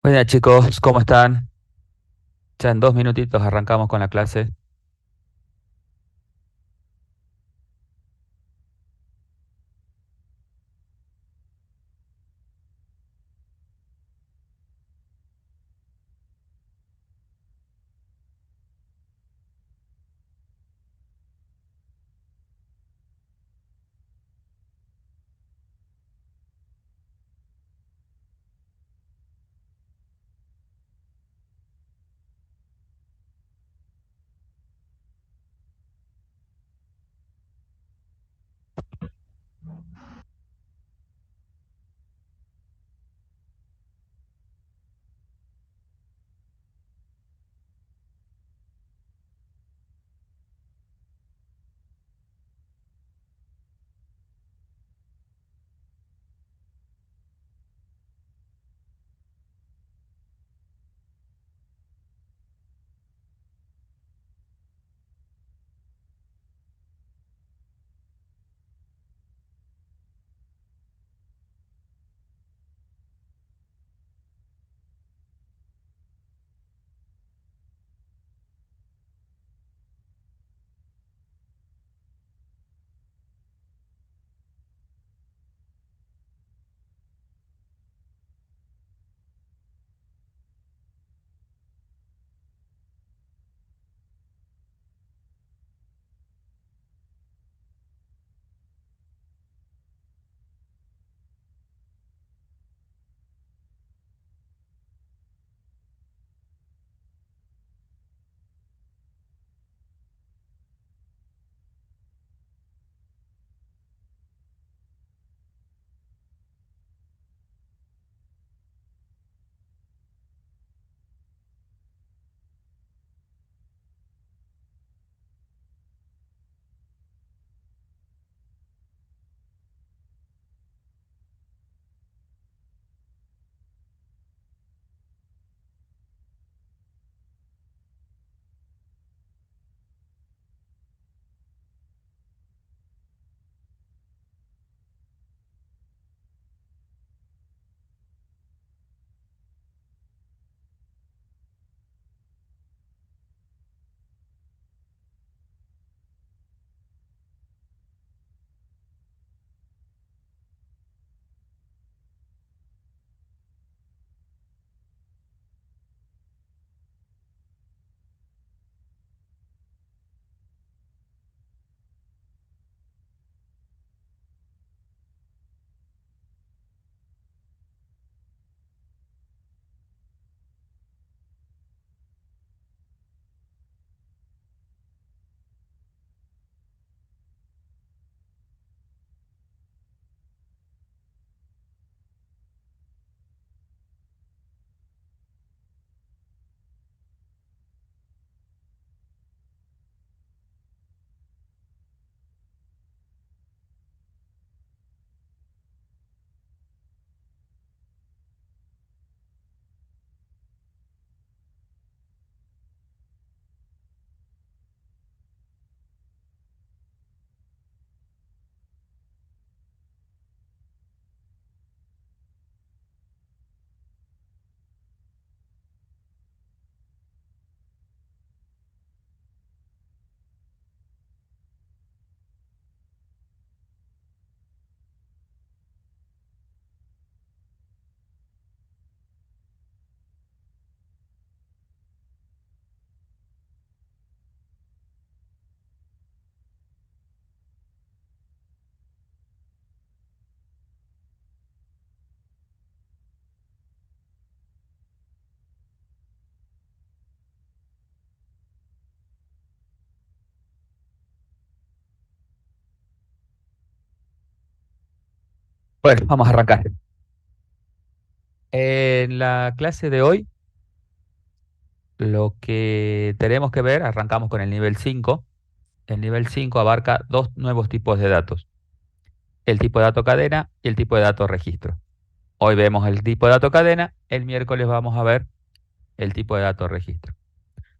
Buenas chicos, ¿cómo están? Ya en 2 minutitos arrancamos con la clase. Bueno, vamos a arrancar. En la clase de hoy, lo que tenemos que ver, arrancamos con el nivel 5. El nivel 5 abarca dos nuevos tipos de datos, el tipo de dato cadena y el tipo de dato registro. Hoy vemos el tipo de dato cadena, el miércoles vamos a ver el tipo de dato registro.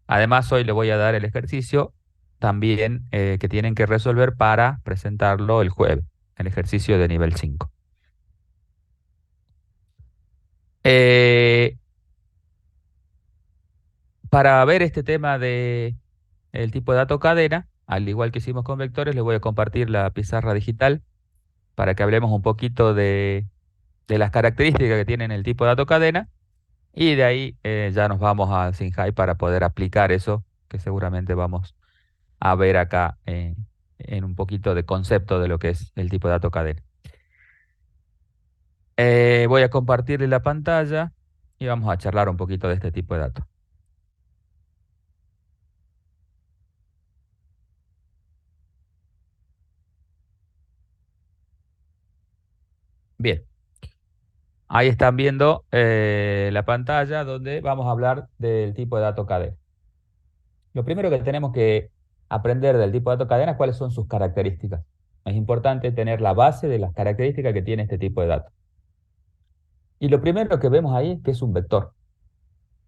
Además, hoy le voy a dar el ejercicio también que tienen que resolver para presentarlo el jueves, el ejercicio de nivel 5. Para ver este tema de el tipo de dato cadena, al igual que hicimos con vectores, les voy a compartir la pizarra digital para que hablemos un poquito de las características que tienen el tipo de dato cadena y de ahí ya nos vamos a SynHive para poder aplicar eso que seguramente vamos a ver acá en un poquito de concepto de lo que es el tipo de dato cadena. Voy a compartirle la pantalla y vamos a charlar un poquito de este tipo de datos. Bien, ahí están viendo la pantalla donde vamos a hablar del tipo de dato cadena. Lo primero que tenemos que aprender del tipo de dato cadena es cuáles son sus características. Es importante tener la base de las características que tiene este tipo de datos. Y lo primero que vemos ahí es que es un vector.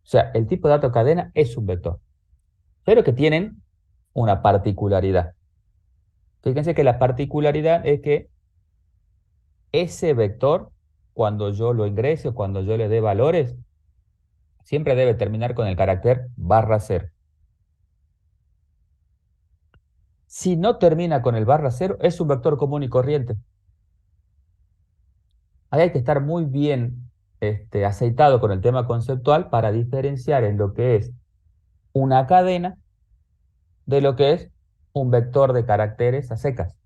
O sea, el tipo de dato cadena es un vector, pero que tienen una particularidad. Fíjense que la particularidad es que ese vector, cuando yo lo ingrese o cuando yo le dé valores, siempre debe terminar con el carácter barra cero. Si no termina con el barra cero, es un vector común y corriente. Ahí hay que estar muy bien aceitado con el tema conceptual para diferenciar en lo que es una cadena de lo que es un vector de caracteres a secas.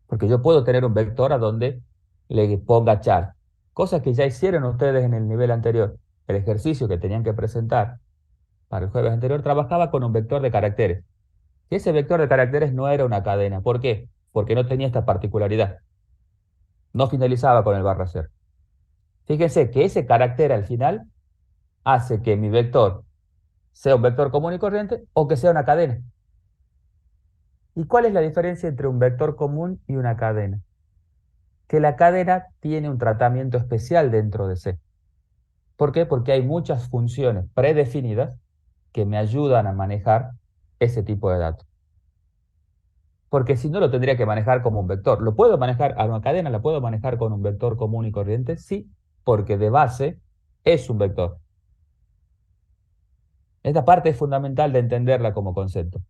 Porque yo puedo tener un vector a donde le ponga char, cosas que ya hicieron ustedes en el nivel anterior. El ejercicio que tenían que presentar para el jueves anterior trabajaba con un vector de caracteres. Y ese vector de caracteres no era una cadena. ¿Por qué? Porque no tenía esta particularidad. No finalizaba con el barra cero. Fíjense que ese carácter al final hace que mi vector sea un vector común y corriente o que sea una cadena. ¿Y cuál es la diferencia entre un vector común y una cadena? Que la cadena tiene un tratamiento especial dentro de C. ¿Por qué? Porque hay muchas funciones predefinidas que me ayudan a manejar ese tipo de datos. Porque si no lo tendría que manejar como un vector. ¿Lo puedo manejar a una cadena? ¿La puedo manejar con un vector común y corriente? Sí, porque de base es un vector. Esta parte es fundamental de entenderla como concepto.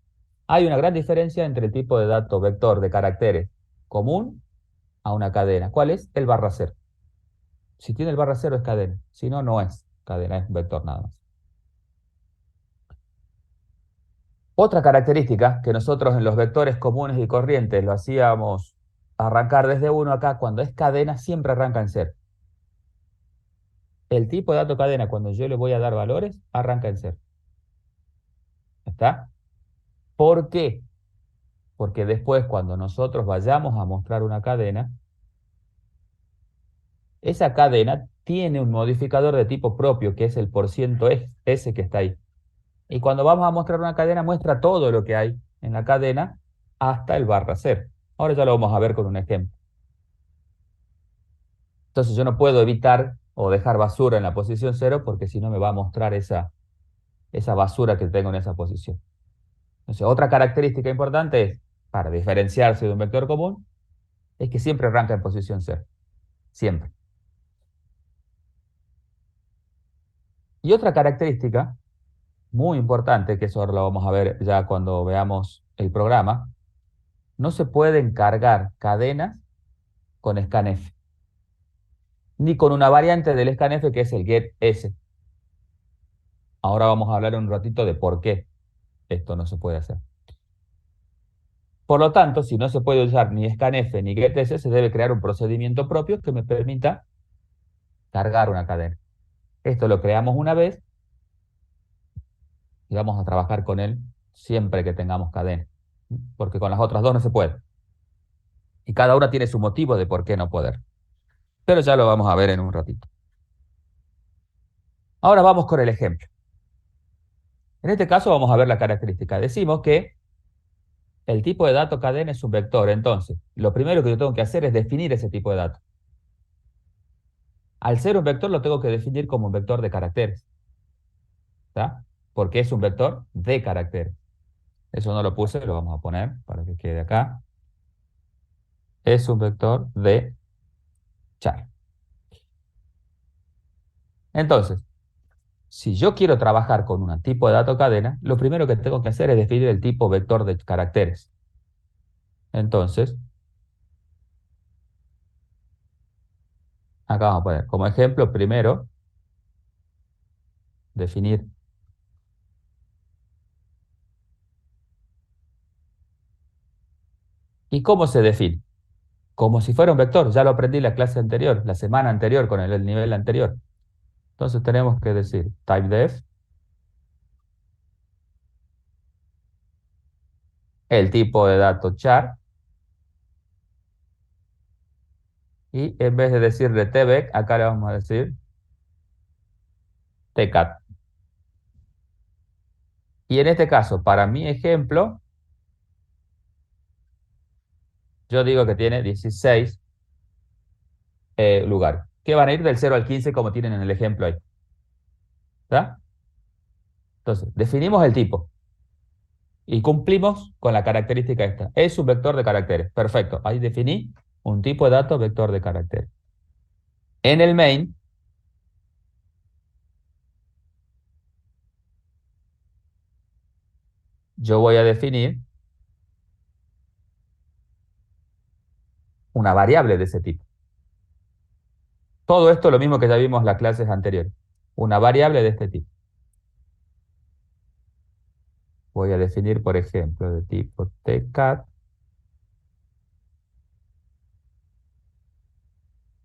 Hay una gran diferencia entre el tipo de dato vector de caracteres común a una cadena. ¿Cuál es? El barra cero. Si tiene el barra cero es cadena, si no, no es cadena, es un vector nada más. Otra característica que nosotros en los vectores comunes y corrientes lo hacíamos arrancar desde uno acá, cuando es cadena siempre arranca en cero. El tipo de dato cadena, cuando yo le voy a dar valores, arranca en cero. ¿Está? ¿Por qué? Porque después cuando nosotros vayamos a mostrar una cadena, esa cadena tiene un modificador de tipo propio, que es el porciento ese que está ahí. Y cuando vamos a mostrar una cadena, muestra todo lo que hay en la cadena hasta el barra cero. Ahora ya lo vamos a ver con un ejemplo. Entonces yo no puedo evitar o dejar basura en la posición cero porque si no me va a mostrar esa basura que tengo en esa posición. Entonces, otra característica importante es, para diferenciarse de un vector común, es que siempre arranca en posición cero. Siempre. Y otra característica muy importante, que eso ahora lo vamos a ver ya cuando veamos el programa, no se pueden cargar cadenas con scanf, ni con una variante del scanf que es el getS. Ahora vamos a hablar un ratito de por qué esto no se puede hacer. Por lo tanto, si no se puede usar ni scanf ni getS, se debe crear un procedimiento propio que me permita cargar una cadena. Esto lo creamos una vez y vamos a trabajar con él siempre que tengamos cadena, porque con las otras dos no se puede. Y cada una tiene su motivo de por qué no poder. Pero ya lo vamos a ver en un ratito. Ahora vamos con el ejemplo. En este caso vamos a ver la característica. Decimos que el tipo de dato cadena es un vector. Entonces, lo primero que yo tengo que hacer es definir ese tipo de dato. Al ser un vector lo tengo que definir como un vector de caracteres. ¿Está? Porque es un vector de caracteres. Eso no lo puse, lo vamos a poner para que quede acá. Es un vector de char. Entonces, Si yo quiero trabajar con un tipo de dato cadena, lo primero que tengo que hacer es definir el tipo vector de caracteres. Entonces, acá vamos a poner como ejemplo, primero, definir. ¿Y cómo se define? Como si fuera un vector. Ya lo aprendí la clase anterior, la semana anterior, con el nivel anterior. Entonces tenemos que decir typedef, el tipo de dato char, y en vez de decirle tbec, acá le vamos a decir tcat. Y en este caso, para mi ejemplo, yo digo que tiene 16 lugares, que van a ir del 0 al 15 como tienen en el ejemplo ahí. ¿Está? Entonces, definimos el tipo y cumplimos con la característica esta. Es un vector de caracteres. Perfecto. Ahí definí un tipo de dato vector de caracteres. En el main, yo voy a definir una variable de ese tipo. Todo esto lo mismo que ya vimos en las clases anteriores. Una variable de este tipo. Voy a definir, por ejemplo, de tipo tcat.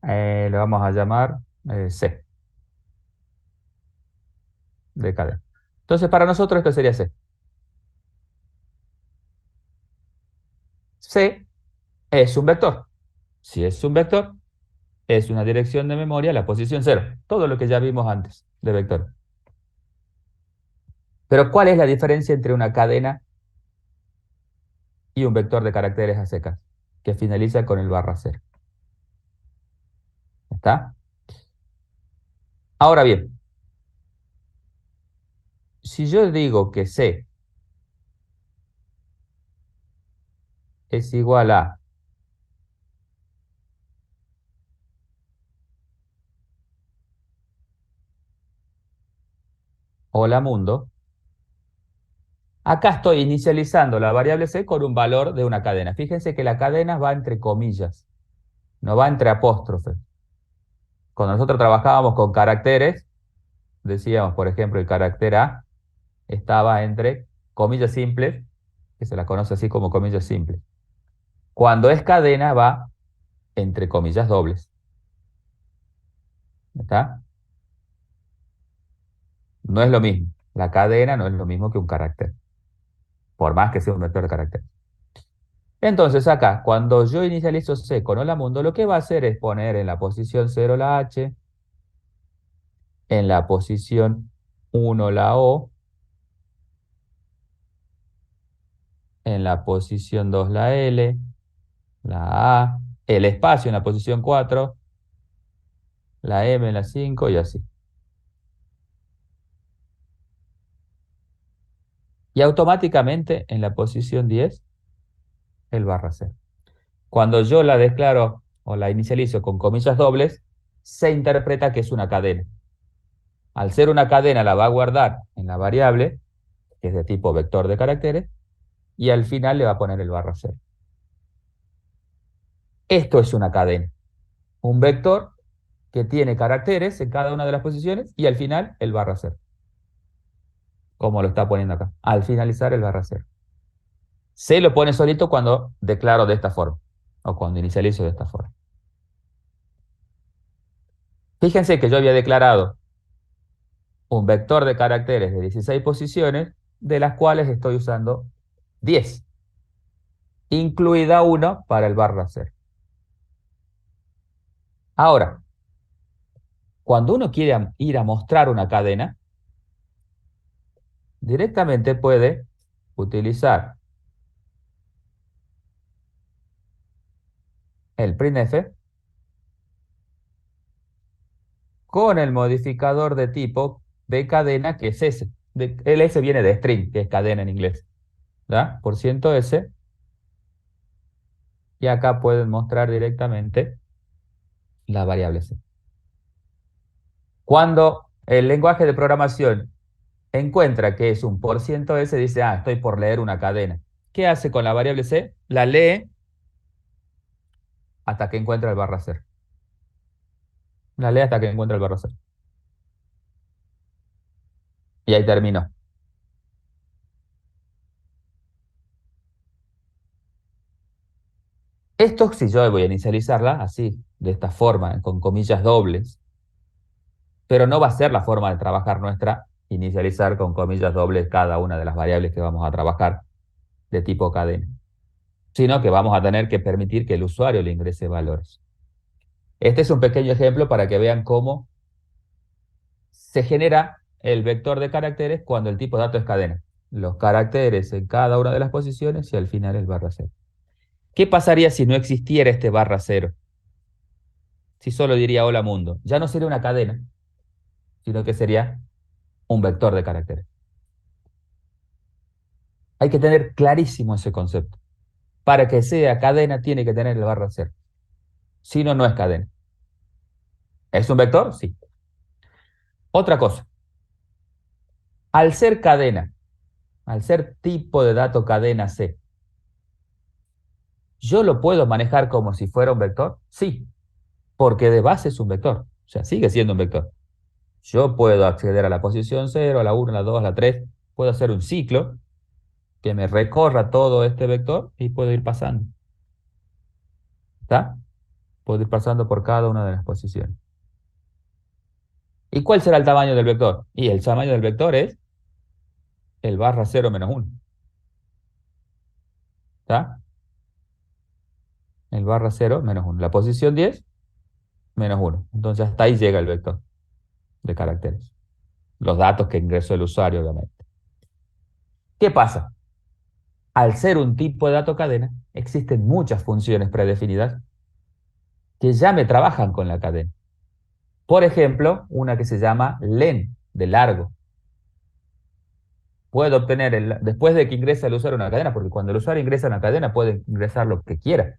Le vamos a llamar C, de cadena. Entonces, para nosotros esto sería C. C es un vector. Si es un vector, es una dirección de memoria a la posición cero. Todo lo que ya vimos antes de vector. Pero ¿cuál es la diferencia entre una cadena y un vector de caracteres a secas? Que finaliza con el barra cero. ¿Está? Ahora bien, si yo digo que C es igual a hola mundo, acá estoy inicializando la variable C con un valor de una cadena. Fíjense que la cadena va entre comillas, no va entre apóstrofes. Cuando nosotros trabajábamos con caracteres, decíamos, por ejemplo, el carácter A estaba entre comillas simples, que se la conoce así como comillas simples. Cuando es cadena va entre comillas dobles. ¿Está? No es lo mismo. La cadena no es lo mismo que un carácter, por más que sea un vector de carácter. Entonces acá, cuando yo inicializo C con hola mundo, lo que va a hacer es poner en la posición 0 la H, en la posición 1 la O, en la posición 2 la L, la A, el espacio en la posición 4, la M en la 5 y así. Y automáticamente en la posición 10 el barra cero. Cuando yo la declaro o la inicializo con comillas dobles, se interpreta que es una cadena. Al ser una cadena la va a guardar en la variable, que es de tipo vector de caracteres, y al final le va a poner el barra cero. Esto es una cadena. Un vector que tiene caracteres en cada una de las posiciones y al final el barra cero. Como lo está poniendo acá. Al finalizar el barra cero. Se lo pone solito cuando declaro de esta forma. O cuando inicializo de esta forma. Fíjense que yo había declarado un vector de caracteres de 16 posiciones, de las cuales estoy usando 10, incluida 1 para el barra cero. Ahora, cuando uno quiere ir a mostrar una cadena, directamente puede utilizar el printf con el modificador de tipo de cadena que es S. El S viene de string, que es cadena en inglés. ¿Da? Por ciento S. Y acá pueden mostrar directamente la variable C. Cuando El lenguaje de programación encuentra que es un por ciento S, dice, ah, estoy por leer una cadena. ¿Qué hace con la variable C? La lee hasta que encuentra el barra cero. La lee hasta que encuentra el barra cero. Y ahí terminó. Esto, si yo voy a inicializarla así, de esta forma, con comillas dobles, pero no va a ser la forma de trabajar nuestra, inicializar con comillas dobles cada una de las variables que vamos a trabajar de tipo cadena, sino que vamos a tener que permitir que el usuario le ingrese valores. Este es un pequeño ejemplo para que vean cómo se genera el vector de caracteres cuando el tipo de dato es cadena. Los caracteres en cada una de las posiciones y al final el barra cero. ¿Qué pasaría si no existiera este barra cero? Si solo diría hola mundo. Ya no sería una cadena, sino que sería un vector de caracteres. Hay que tener clarísimo ese concepto. Para que sea cadena tiene que tener el barra cero. Si no, no es cadena. ¿Es un vector? Sí. Otra cosa. Al ser cadena, al ser tipo de dato cadena C, ¿yo lo puedo manejar como si fuera un vector? Sí, porque de base es un vector. O sea, sigue siendo un vector. Yo puedo acceder a la posición cero, a la uno, a la 2, a la 3. Puedo hacer un ciclo que me recorra todo este vector y puedo ir pasando. ¿Está? Puedo ir pasando por cada una de las posiciones. ¿Y cuál será el tamaño del vector? Y el tamaño del vector es el barra cero menos uno. ¿Está? El barra cero menos uno. La posición 10 menos uno. Entonces hasta ahí llega el vector de caracteres. Los datos que ingresó el usuario, obviamente. ¿Qué pasa? Al ser un tipo de dato cadena, existen muchas funciones predefinidas que ya me trabajan con la cadena. Por ejemplo, una que se llama len, de largo. Puedo obtener, después de que ingrese el usuario a una cadena, porque cuando el usuario ingresa a una cadena puede ingresar lo que quiera,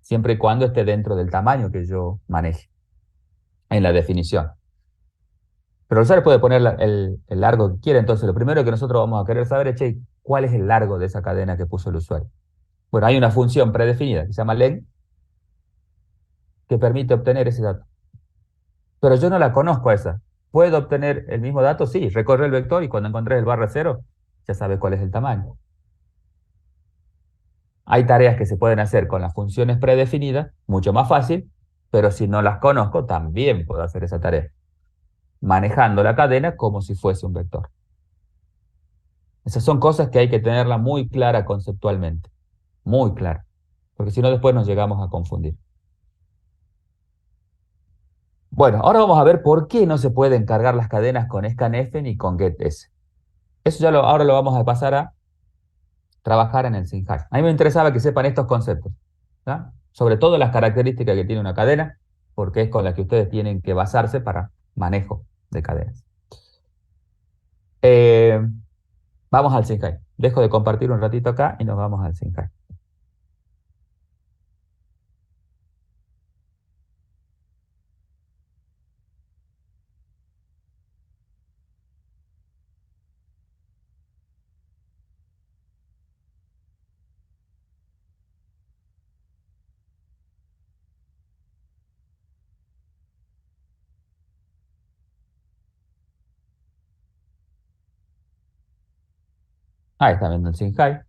siempre y cuando esté dentro del tamaño que yo maneje en la definición. Pero el usuario puede poner el largo que quiera, entonces lo primero que nosotros vamos a querer saber es, che, ¿cuál es el largo de esa cadena que puso el usuario? Bueno, hay una función predefinida que se llama len que permite obtener ese dato. Pero yo no la conozco esa. ¿Puedo obtener el mismo dato? Sí, recorre el vector y cuando encontré el barra cero, ya sabes cuál es el tamaño. Hay tareas que se pueden hacer con las funciones predefinidas, mucho más fácil, pero si no las conozco, también puedo hacer esa tarea, manejando la cadena como si fuese un vector. Esas son cosas que hay que tenerla muy clara conceptualmente, muy clara, porque si no después nos llegamos a confundir. Bueno, ahora vamos a ver por qué no se pueden cargar las cadenas con scanf ni con getS. Eso ya ahora lo vamos a pasar a trabajar en el SynHash. A mí me interesaba que sepan estos conceptos, ¿tá? Sobre todo las características que tiene una cadena, porque es con las que ustedes tienen que basarse para manejo de cadenas. Eh, Vamos al SynHash. Dejo de compartir un ratito acá y nos vamos al SynHash. Ahí está viendo el SynHash.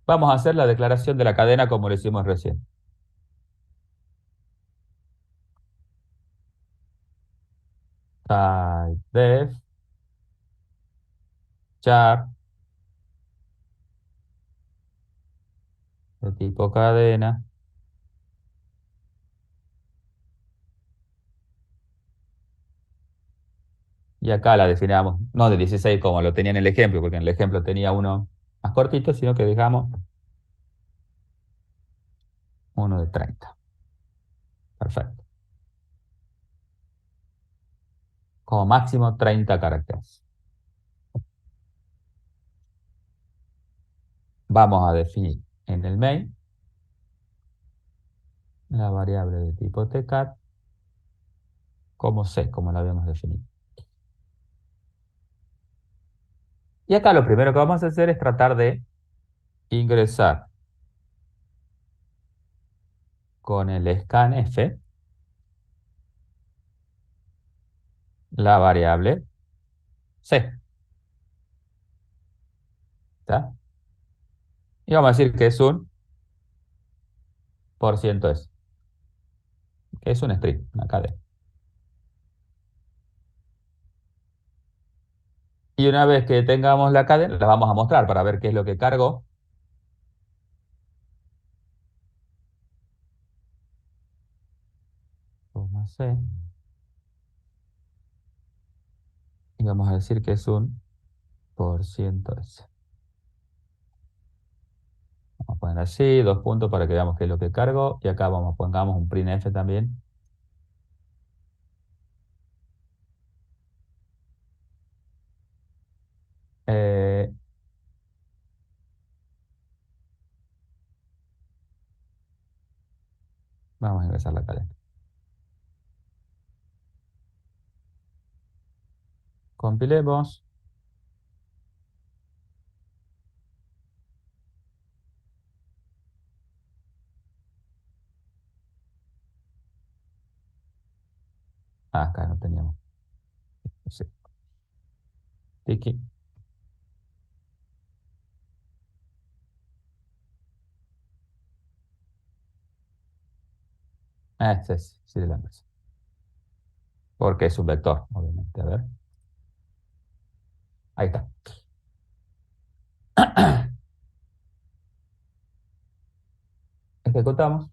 Vamos a hacer la declaración de la cadena como lo hicimos recién. Type def char de tipo cadena. Y acá la definamos, no de 16 como lo tenía en el ejemplo, porque en el ejemplo tenía uno más cortito, sino que dejamos uno de 30. Perfecto. Como máximo 30 caracteres. Vamos a definir en el main la variable de tipo tcat como C, como la habíamos definido. Y acá lo primero que vamos a hacer es tratar de ingresar con el scanf la variable C. ¿Está? Y vamos a decir que es un por ciento S, que es un string, una cadena. Y una vez que tengamos la cadena, la vamos a mostrar para ver qué es lo que cargó. Coma C. Y vamos a decir que es un por ciento S. Vamos a poner así, dos puntos para que veamos qué es lo que cargo. Y acá pongamos un printf también. Eh, vamos a ingresar la cadena. Compilemos. Ah, acá no teníamos. Sí. Tiki. Este es, sí, de la empresa. Porque es un vector, obviamente. A ver. Ahí está. Ejecutamos.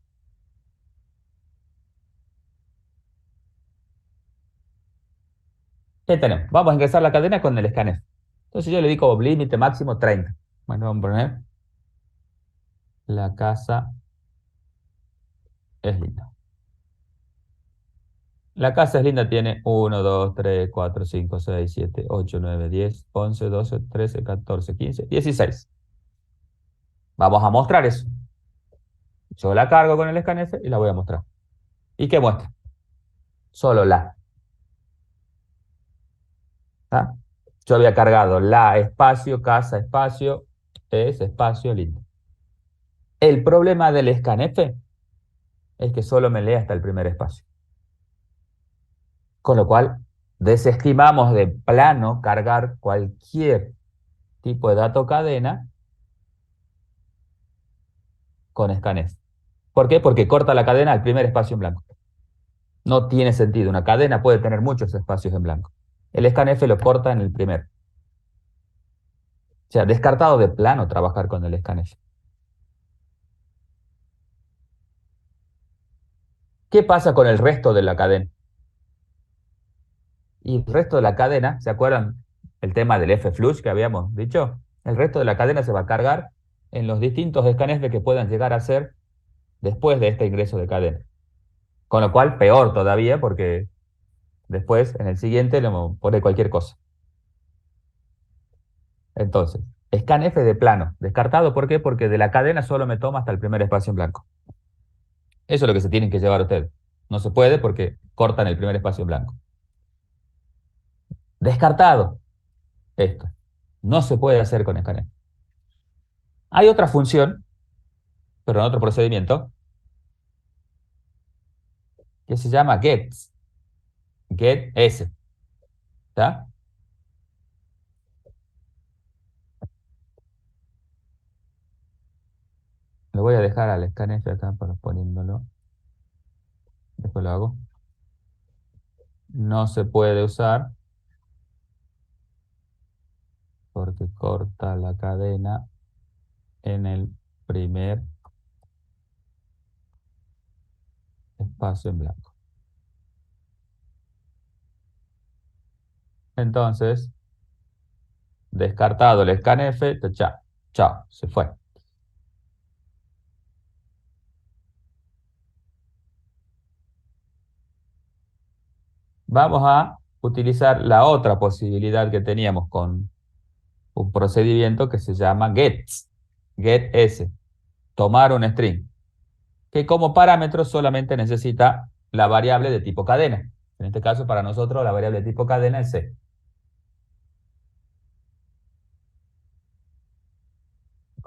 ¿Qué tenemos? Vamos a ingresar la cadena con el scanner. Entonces yo le digo límite máximo 30. Bueno, vamos a poner la casa es linda. La casa es linda tiene 1, 2, 3, 4, 5, 6, 7, 8, 9, 10, 11, 12, 13, 14, 15, 16. Vamos a mostrar eso. Yo la cargo con el scanf y la voy a mostrar. ¿Y qué muestra? Solo la. ¿Tá? Yo había cargado la espacio, casa espacio, es espacio lindo. El problema del scanf es que solo me lee hasta el primer espacio. Con lo cual, desestimamos de plano cargar cualquier tipo de dato cadena con scanf. ¿Por qué? Porque corta la cadena al primer espacio en blanco. No tiene sentido. Una cadena puede tener muchos espacios en blanco. El scanf lo corta en el primero. O sea, descartado de plano trabajar con el scanf. ¿Qué pasa con el resto de la cadena? Y el resto de la cadena, ¿se acuerdan el tema del F-Flush que habíamos dicho? El resto de la cadena se va a cargar en los distintos scanf que puedan llegar a ser después de este ingreso de cadena. Con lo cual, peor todavía, porque después, en el siguiente, le pone cualquier cosa. Entonces, scanf de plano, descartado, ¿por qué? Porque de la cadena solo me toma hasta el primer espacio en blanco. Eso es lo que se tienen que llevar ustedes. No se puede porque cortan el primer espacio en blanco. Descartado, esto. No se puede hacer con scanf. Hay otra función, pero en otro procedimiento, que se llama get ¿está? Lo voy a dejar al scanf acá para poniéndolo. Después lo hago. No se puede usar porque corta la cadena en el primer espacio en blanco. Entonces, descartado el scanf, chao, chao, se fue. Vamos a utilizar la otra posibilidad que teníamos con un procedimiento que se llama getS, tomar un string, que como parámetro solamente necesita la variable de tipo cadena. En este caso, para nosotros, la variable de tipo cadena es C.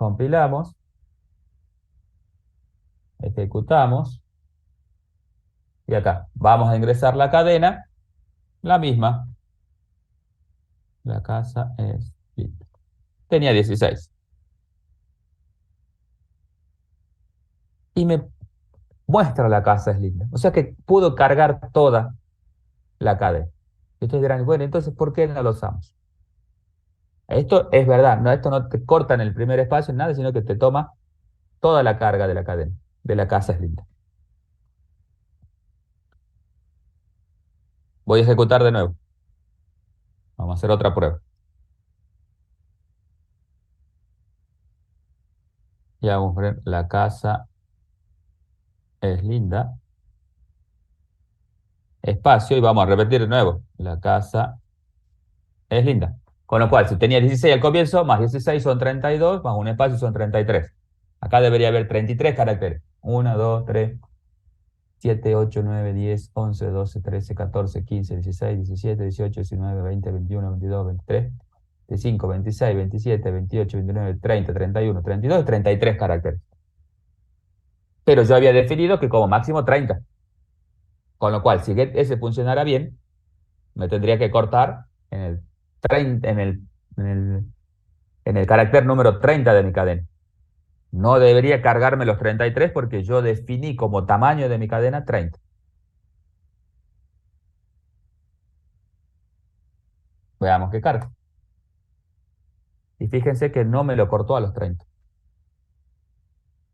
compilamos, ejecutamos, y acá vamos a ingresar la cadena, la misma. La casa es linda. Tenía 16. Y me muestra la casa es linda. O sea que pudo cargar toda la cadena. Y ustedes dirán, bueno, entonces, ¿por qué no lo usamos? Esto es verdad, no, esto no te corta en el primer espacio, nada, sino que te toma toda la carga de la cadena, de la casa es linda. Voy a ejecutar de nuevo. Vamos a hacer otra prueba. Y vamos a ver, la casa es linda. Espacio, y vamos a repetir de nuevo. La casa es linda. Con lo cual, si tenía 16 al comienzo, más 16 son 32, más un espacio son 33. Acá debería haber 33 caracteres. 1, 2, 3, 7, 8, 9, 10, 11, 12, 13, 14, 15, 16, 17, 18, 19, 20, 21, 22, 23, 25, 26, 27, 28, 29, 30, 31, 32 y 33 caracteres. Pero yo había definido que como máximo 30. Con lo cual, si ese funcionara bien, me tendría que cortar en el, 30 en el, en el carácter número 30 de mi cadena. No debería cargarme los 33 porque yo definí como tamaño de mi cadena 30. Veamos qué carga. Y fíjense que no me lo cortó a los 30.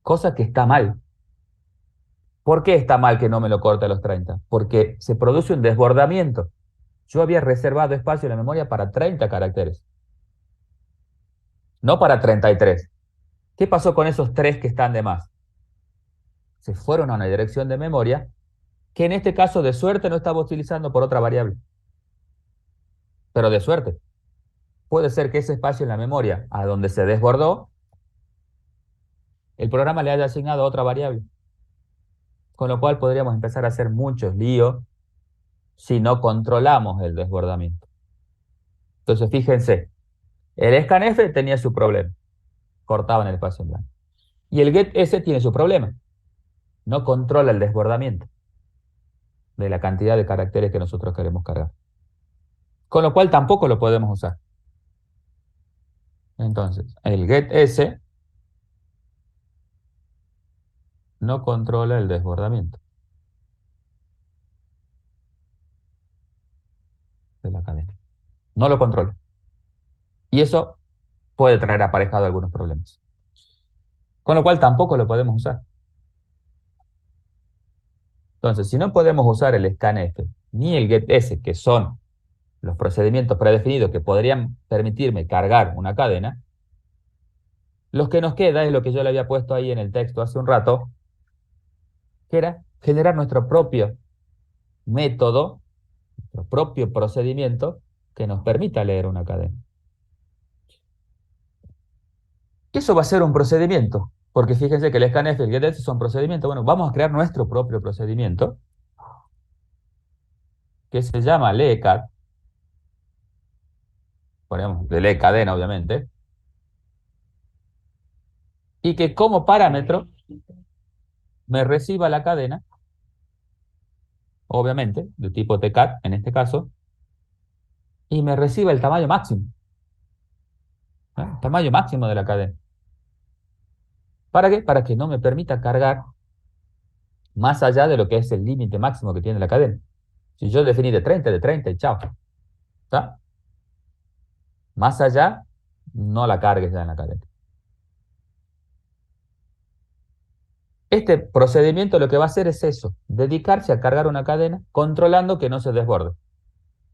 Cosa que está mal. ¿Por qué está mal que no me lo corte a los 30? Porque se produce un desbordamiento. Yo había reservado espacio en la memoria para 30 caracteres, no para 33. ¿Qué pasó con esos 3 que están de más? Se fueron a una dirección de memoria que en este caso de suerte no estaba utilizando por otra variable. Pero de suerte. Puede ser que ese espacio en la memoria a donde se desbordó, el programa le haya asignado otra variable. Con lo cual podríamos empezar a hacer muchos líos si no controlamos el desbordamiento. Entonces, fíjense, el scanf tenía su problema, cortaba en el espacio en blanco. Y el getS tiene su problema, no controla el desbordamiento de la cantidad de caracteres que nosotros queremos cargar. Con lo cual tampoco lo podemos usar. Entonces, el getS no controla el desbordamiento de la cadena. No lo controla. Y eso puede traer aparejado algunos problemas. Con lo cual tampoco lo podemos usar. Entonces, si no podemos usar el scanf ni el getS, que son los procedimientos predefinidos que podrían permitirme cargar una cadena, lo que nos queda es lo que yo le había puesto ahí en el texto hace un rato, que era generar nuestro propio método, nuestro propio procedimiento que nos permita leer una cadena. Eso va a ser un procedimiento, porque fíjense que el scanf y el getS son procedimientos. Bueno, vamos a crear nuestro propio procedimiento, que se llama leecat, ponemos de lee cadena obviamente, y que como parámetro me reciba la cadena, obviamente, de tipo tcat en este caso, y me reciba el tamaño máximo, ¿eh? El tamaño máximo de la cadena. ¿Para qué? Para que no me permita cargar más allá de lo que es el límite máximo que tiene la cadena. Si yo definí de 30 y chao. ¿Está? Más allá, no la cargues ya en la cadena. Este procedimiento lo que va a hacer es eso, dedicarse a cargar una cadena controlando que no se desborde,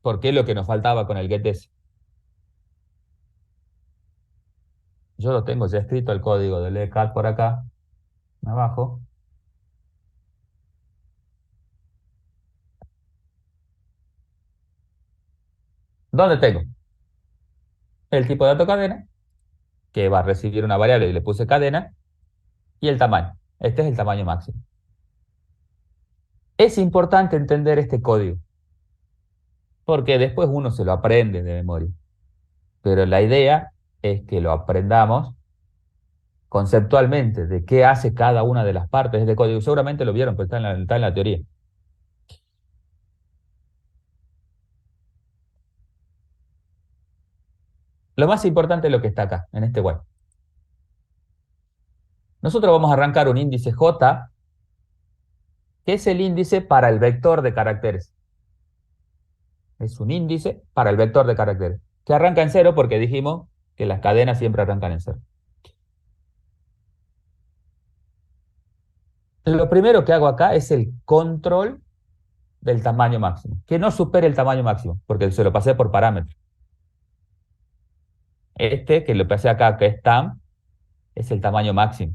porque es lo que nos faltaba con el getS. Yo lo tengo ya escrito el código del lecat por acá, abajo. ¿Dónde tengo? El tipo de dato cadena, que va a recibir una variable y le puse cadena, y el tamaño. Este es el tamaño máximo. Es importante entender este código, porque después uno se lo aprende de memoria. Pero la idea es que lo aprendamos conceptualmente de qué hace cada una de las partes de este código. Seguramente lo vieron, pero está en la teoría. Lo más importante es lo que está acá, en este while. Nosotros vamos a arrancar un índice J, que es el índice para el vector de caracteres. Es un índice para el vector de caracteres, que arranca en cero porque dijimos que las cadenas siempre arrancan en cero. Lo primero que hago acá es el control del tamaño máximo, que no supere el tamaño máximo, porque se lo pasé por parámetro. Este que lo pasé acá, que es tam, es el tamaño máximo.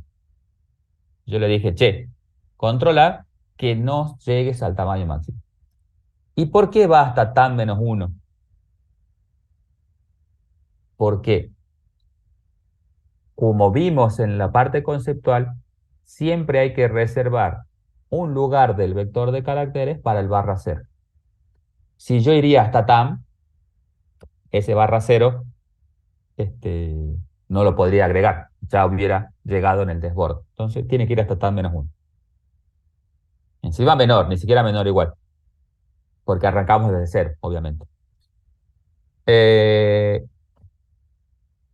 Yo le dije, che, controla que no llegues al tamaño máximo. ¿Y por qué va hasta tam menos 1? Porque, como vimos en la parte conceptual, siempre hay que reservar un lugar del vector de caracteres para el barra cero. Si yo iría hasta tam, ese barra cero este, no lo podría agregar, ya hubiera llegado en el desborde. Entonces tiene que ir hasta tam menos 1. Encima menor, ni siquiera menor igual, porque arrancamos desde cero, obviamente. Eh,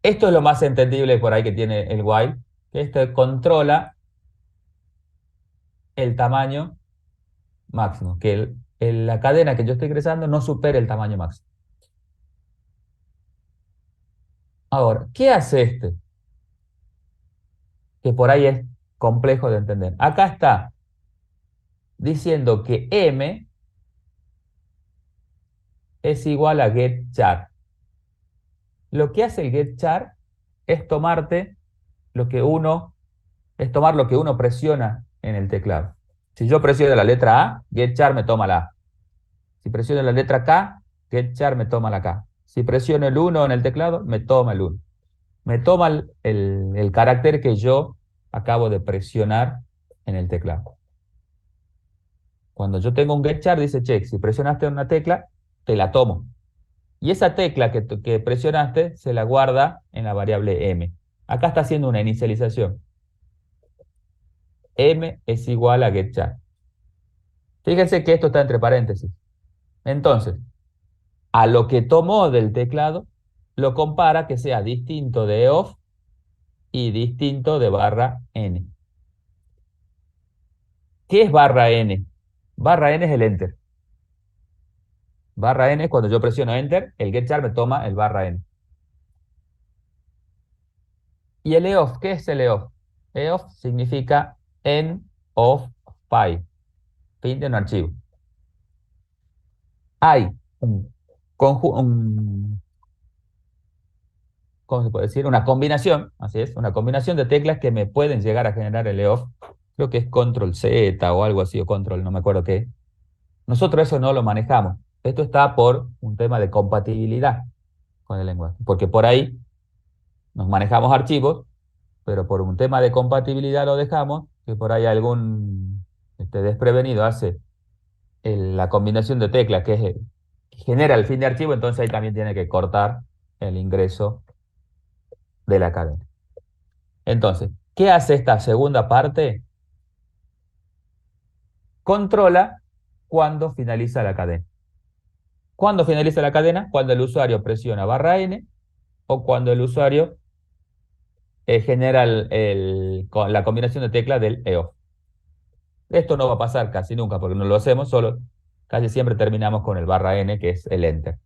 Esto es lo más entendible por ahí que tiene el while, que esto controla el tamaño máximo, que la cadena que yo estoy ingresando no supere el tamaño máximo. Ahora, ¿qué hace este? Que por ahí es complejo de entender. Acá está diciendo que M es igual a getChar. Lo que hace el getChar es lo que uno, es tomar lo que uno presiona en el teclado. Si yo presiono la letra A, getChar me toma la A. Si presiono la letra K, getChar me toma la K. Si presiono el 1 en el teclado, me toma el 1. Me toma el carácter que yo acabo de presionar en el teclado. Cuando yo tengo un getChar, dice, check, si presionaste una tecla, te la tomo. Y esa tecla que presionaste se la guarda en la variable m. Acá está haciendo una inicialización. M es igual a getChar. Fíjense que esto está entre paréntesis. Entonces, a lo que tomó del teclado, lo compara que sea distinto de off y distinto de barra n. ¿Qué es barra n? Barra n es el enter. Barra n es cuando yo presiono enter, el getChar me toma el barra n. ¿Y el eof? ¿Qué es el eof? Eof significa end of file, fin de un archivo. Hay ¿cómo se puede decir? Una combinación, así es, una combinación de teclas que me pueden llegar a generar el eof. Creo que es control Z o algo así, o control, no me acuerdo qué. Nosotros eso no lo manejamos. Esto está por un tema de compatibilidad con el lenguaje, porque por ahí nos manejamos archivos, pero por un tema de compatibilidad lo dejamos, que por ahí algún desprevenido hace la combinación de teclas que genera el fin de archivo, entonces ahí también tiene que cortar el ingreso de la cadena. Entonces, ¿qué hace esta segunda parte? Controla cuando finaliza la cadena. ¿Cuándo finaliza la cadena? Cuando el usuario presiona barra N o cuando el usuario genera con la combinación de teclas del EOF. Esto no va a pasar casi nunca porque no lo hacemos, solo casi siempre terminamos con el barra N, que es el enter.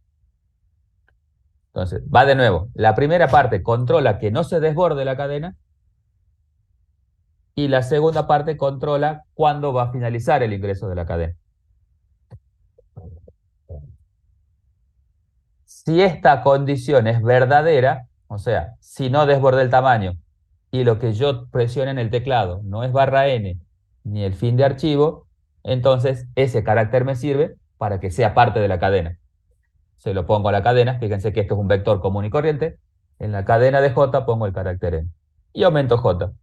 Entonces, va de nuevo. La primera parte controla que no se desborde la cadena y la segunda parte controla cuándo va a finalizar el ingreso de la cadena. Si esta condición es verdadera, o sea, si no desbordé el tamaño y lo que yo presione en el teclado no es barra N ni el fin de archivo, entonces ese carácter me sirve para que sea parte de la cadena. Se lo pongo a la cadena, fíjense que esto es un vector común y corriente, en la cadena de J pongo el carácter N y aumento J.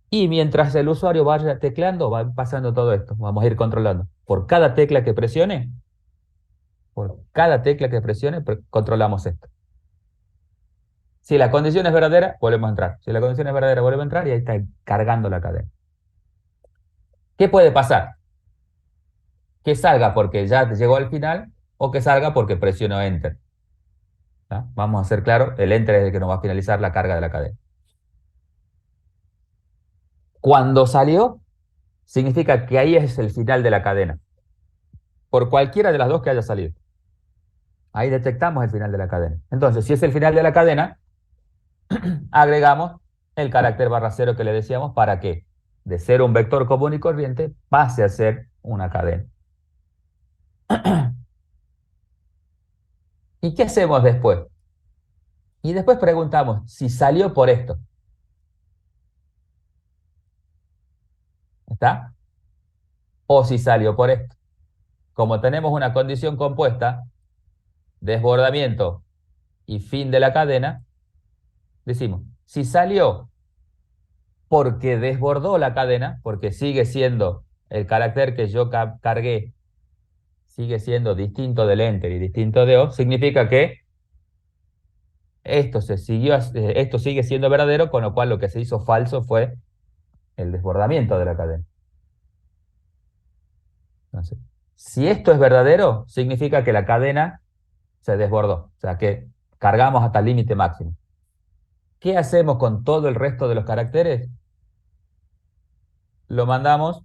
Y mientras el usuario vaya tecleando, va pasando todo esto, vamos a ir controlando. Por cada tecla que presione, controlamos esto. Si la condición es verdadera, volvemos a entrar. Si la condición es verdadera, volvemos a entrar y ahí está cargando la cadena. ¿Qué puede pasar? Que salga porque ya llegó al final o que salga porque presionó Enter. ¿Tá? Vamos a ser claros, el Enter es el que nos va a finalizar la carga de la cadena. Cuando salió, significa que ahí es el final de la cadena, por cualquiera de las dos que haya salido. Ahí detectamos el final de la cadena. Entonces, si es el final de la cadena, agregamos el carácter barra cero que le decíamos para que de ser un vector común y corriente pase a ser una cadena. ¿Y qué hacemos después? Y después preguntamos si salió por esto. ¿Está? O si salió por esto. Como tenemos una condición compuesta, desbordamiento y fin de la cadena, decimos, si salió porque desbordó la cadena, porque sigue siendo el carácter que yo cargué, sigue siendo distinto del enter y distinto de O, significa que esto sigue siendo verdadero, con lo cual lo que se hizo falso fue el desbordamiento de la cadena. Entonces, si esto es verdadero, significa que la cadena se desbordó, o sea que cargamos hasta el límite máximo. ¿Qué hacemos con todo el resto de los caracteres? Lo mandamos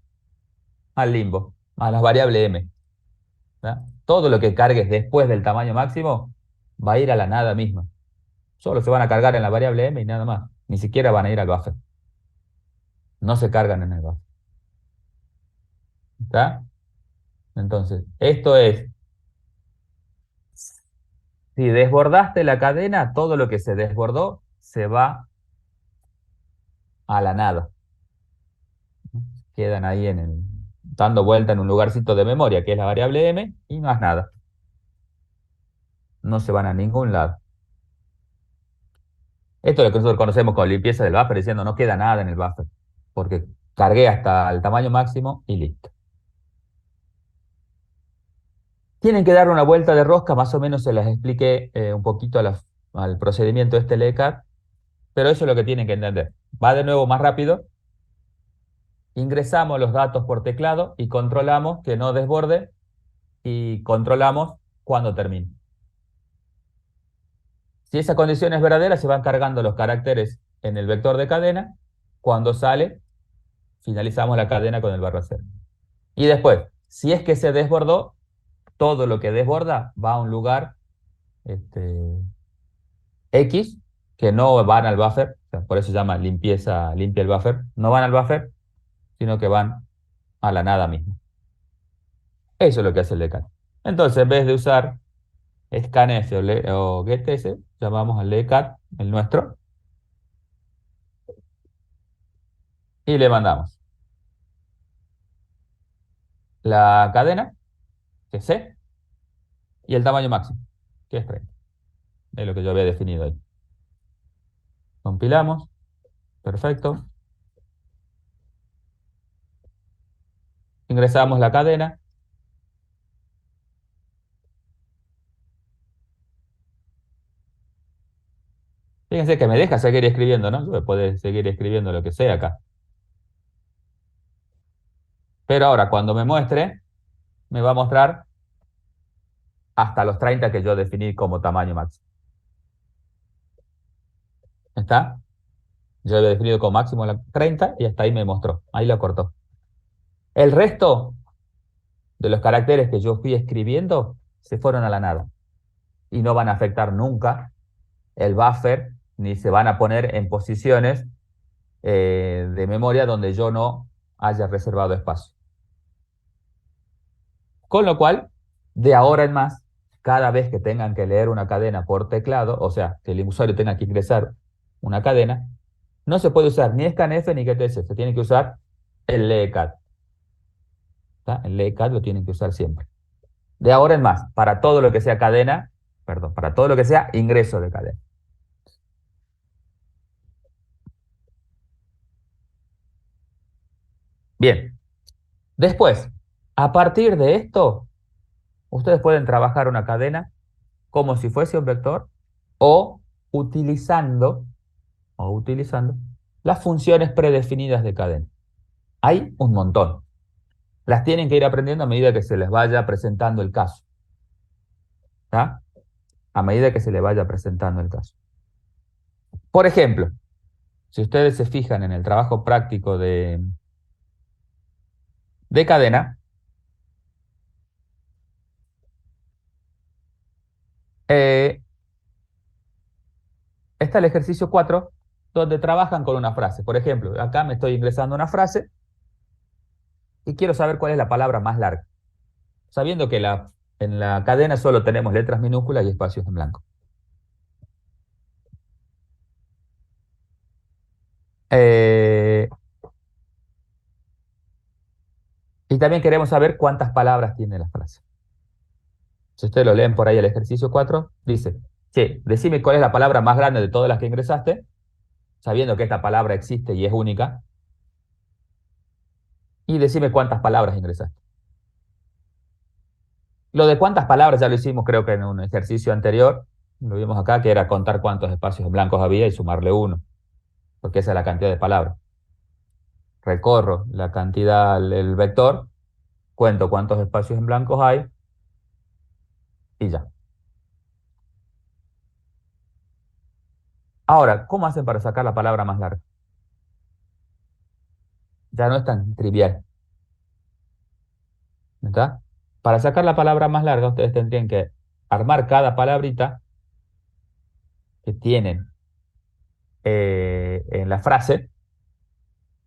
al limbo, a las variables m. ¿Tá? Todo lo que cargues después del tamaño máximo va a ir a la nada misma. Solo se van a cargar en la variable m y nada más. Ni siquiera van a ir al buffer. No se cargan en el buffer. ¿Está? Entonces, esto es, si desbordaste la cadena, todo lo que se desbordó se va a la nada. Quedan ahí dando vuelta en un lugarcito de memoria, que es la variable m, y más nada. No se van a ningún lado. Esto es lo que nosotros conocemos como limpieza del buffer, diciendo no queda nada en el buffer, porque cargué hasta el tamaño máximo y listo. Tienen que darle una vuelta de rosca, más o menos se las expliqué un poquito al procedimiento de este LECAT, pero eso es lo que tienen que entender. Va de nuevo más rápido, ingresamos los datos por teclado y controlamos que no desborde y controlamos cuando termine. Si esa condición es verdadera, se van cargando los caracteres en el vector de cadena. Cuando sale, finalizamos la cadena con el barra cero. Y después, si es que se desbordó, todo lo que desborda va a un lugar X que no van al buffer, o sea, por eso se llama limpieza, limpia el buffer, no van al buffer, sino que van a la nada misma. Eso es lo que hace el decano. Entonces, en vez de usar scanf o getS, llamamos al lecat, el nuestro, y le mandamos la cadena, que es C, y el tamaño máximo, que es 30. Es lo que yo había definido ahí. Compilamos, perfecto. Ingresamos la cadena. Fíjense que me deja seguir escribiendo, ¿no? Yo puedo seguir escribiendo lo que sea acá. Pero ahora, cuando me muestre, me va a mostrar hasta los 30 que yo definí como tamaño máximo. ¿Está? Yo había definido como máximo la 30 y hasta ahí me mostró. Ahí lo cortó. El resto de los caracteres que yo fui escribiendo se fueron a la nada y no van a afectar nunca el buffer ni se van a poner en posiciones de memoria donde yo no haya reservado espacio. Con lo cual, de ahora en más, cada vez que tengan que leer una cadena por teclado, o sea, que el usuario tenga que ingresar una cadena, no se puede usar ni scanf ni getS, se tiene que usar el lecat. ¿Tá? El lecat lo tienen que usar siempre. De ahora en más, para todo lo que sea cadena, perdón, para todo lo que sea ingreso de cadena. Bien, después, a partir de esto, ustedes pueden trabajar una cadena como si fuese un vector o utilizando las funciones predefinidas de cadena. Hay un montón. Las tienen que ir aprendiendo a medida que se les vaya presentando el caso. ¿Tá? A medida que se les vaya presentando el caso. Por ejemplo, si ustedes se fijan en el trabajo práctico de cadena, eh, está el ejercicio 4, donde trabajan con una frase. Por ejemplo, acá me estoy ingresando una frase y quiero saber cuál es la palabra más larga, sabiendo que en la cadena solo tenemos letras minúsculas y espacios en blanco. Eh, y también queremos saber cuántas palabras tiene la frase. Si ustedes lo leen por ahí el ejercicio 4, dice, che, decime cuál es la palabra más grande de todas las que ingresaste, sabiendo que esta palabra existe y es única, y decime cuántas palabras ingresaste. Lo de cuántas palabras ya lo hicimos, creo que en un ejercicio anterior, lo vimos acá, que era contar cuántos espacios en blancos había y sumarle uno, porque esa es la cantidad de palabras. Recorro la cantidad, el vector, cuento cuántos espacios en blancos hay y ya. Ahora, ¿cómo hacen para sacar la palabra más larga? Ya no es tan trivial, ¿verdad? Para sacar la palabra más larga, ustedes tendrían que armar cada palabrita que tienen en la frase.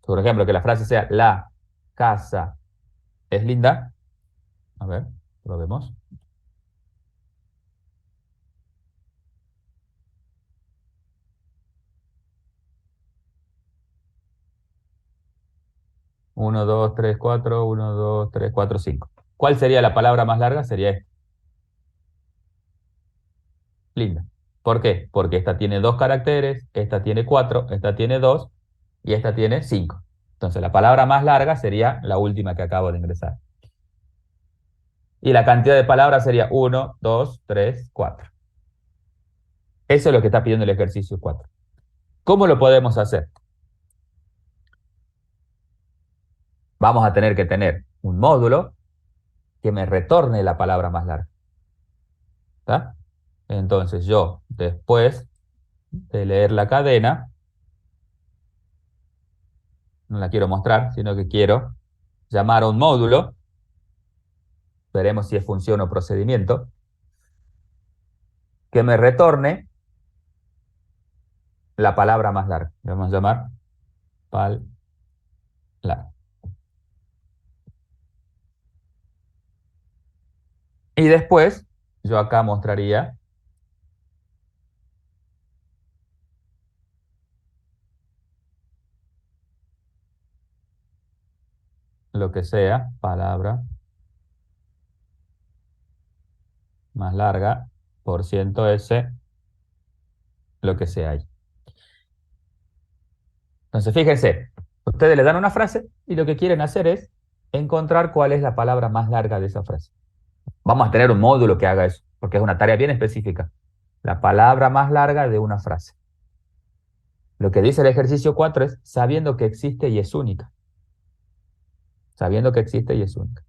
Por ejemplo, que la frase sea la casa es linda. A ver, probemos. Uno, 2, 3, 4, 1, 2, 3, 4, 5. ¿Cuál sería la palabra más larga? Sería esta, linda. ¿Por qué? Porque esta tiene dos caracteres, esta tiene cuatro, esta tiene dos y esta tiene cinco. Entonces la palabra más larga sería la última que acabo de ingresar. Y la cantidad de palabras sería 1, 2, 3, 4. Eso es lo que está pidiendo el ejercicio 4. ¿Cómo lo podemos hacer? Vamos a tener que tener un módulo que me retorne la palabra más larga. ¿Está? Entonces yo, después de leer la cadena, no la quiero mostrar, sino que quiero llamar a un módulo, veremos si es función o procedimiento, que me retorne la palabra más larga. Le vamos a llamar pal larga. Y después, yo acá mostraría lo que sea, palabra más larga, por ciento S, lo que sea ahí. Entonces, fíjense, ustedes le dan una frase y lo que quieren hacer es encontrar cuál es la palabra más larga de esa frase. Vamos a tener un módulo que haga eso, porque es una tarea bien específica. La palabra más larga de una frase. Lo que dice el ejercicio 4 es sabiendo que existe y es única. Sabiendo que existe y es única.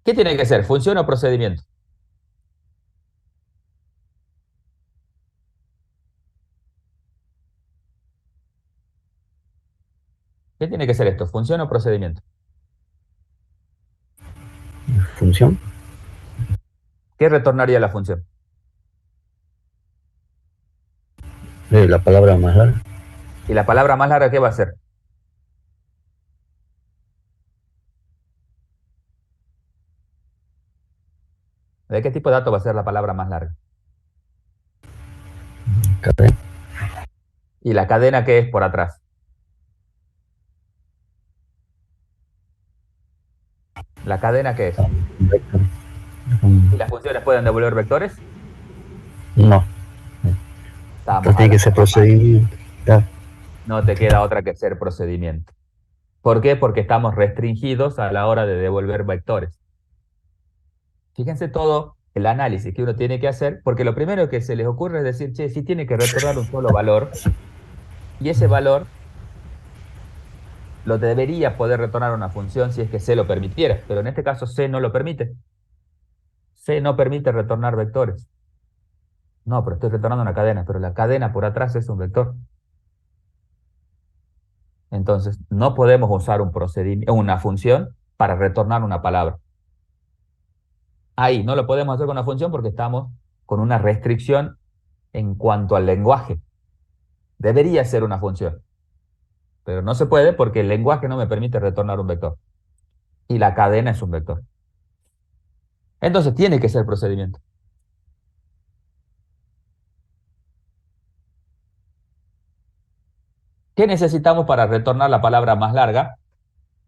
¿Qué tiene que ser? ¿Función o procedimiento? ¿Qué tiene que ser esto? ¿Función o procedimiento? Función. ¿Qué retornaría la función? La palabra más larga. ¿Y la palabra más larga qué va a ser? ¿De qué tipo de dato va a ser la palabra más larga? Cadena. ¿Y la cadena qué es por atrás? ¿La cadena qué es? Vector. ¿Y las funciones pueden devolver vectores? No. Estamos Entonces tiene que hablando ser mal. procedimiento. Claro. No te queda otra que ser procedimiento. ¿Por qué? Porque estamos restringidos a la hora de devolver vectores. Fíjense todo el análisis que uno tiene que hacer, porque lo primero que se les ocurre es decir, che, sí tiene que retornar un solo valor, y ese valor lo debería poder retornar una función si es que C lo permitiera, pero en este caso C no lo permite. C no permite retornar vectores. No, pero estoy retornando una cadena, pero la cadena por atrás es un vector. Entonces, no podemos usar una función para retornar una palabra. Ahí no lo podemos hacer con una función porque estamos con una restricción en cuanto al lenguaje. Debería ser una función, pero no se puede porque el lenguaje no me permite retornar un vector. Y la cadena es un vector. Entonces, tiene que ser procedimiento. ¿Qué necesitamos para retornar la palabra más larga?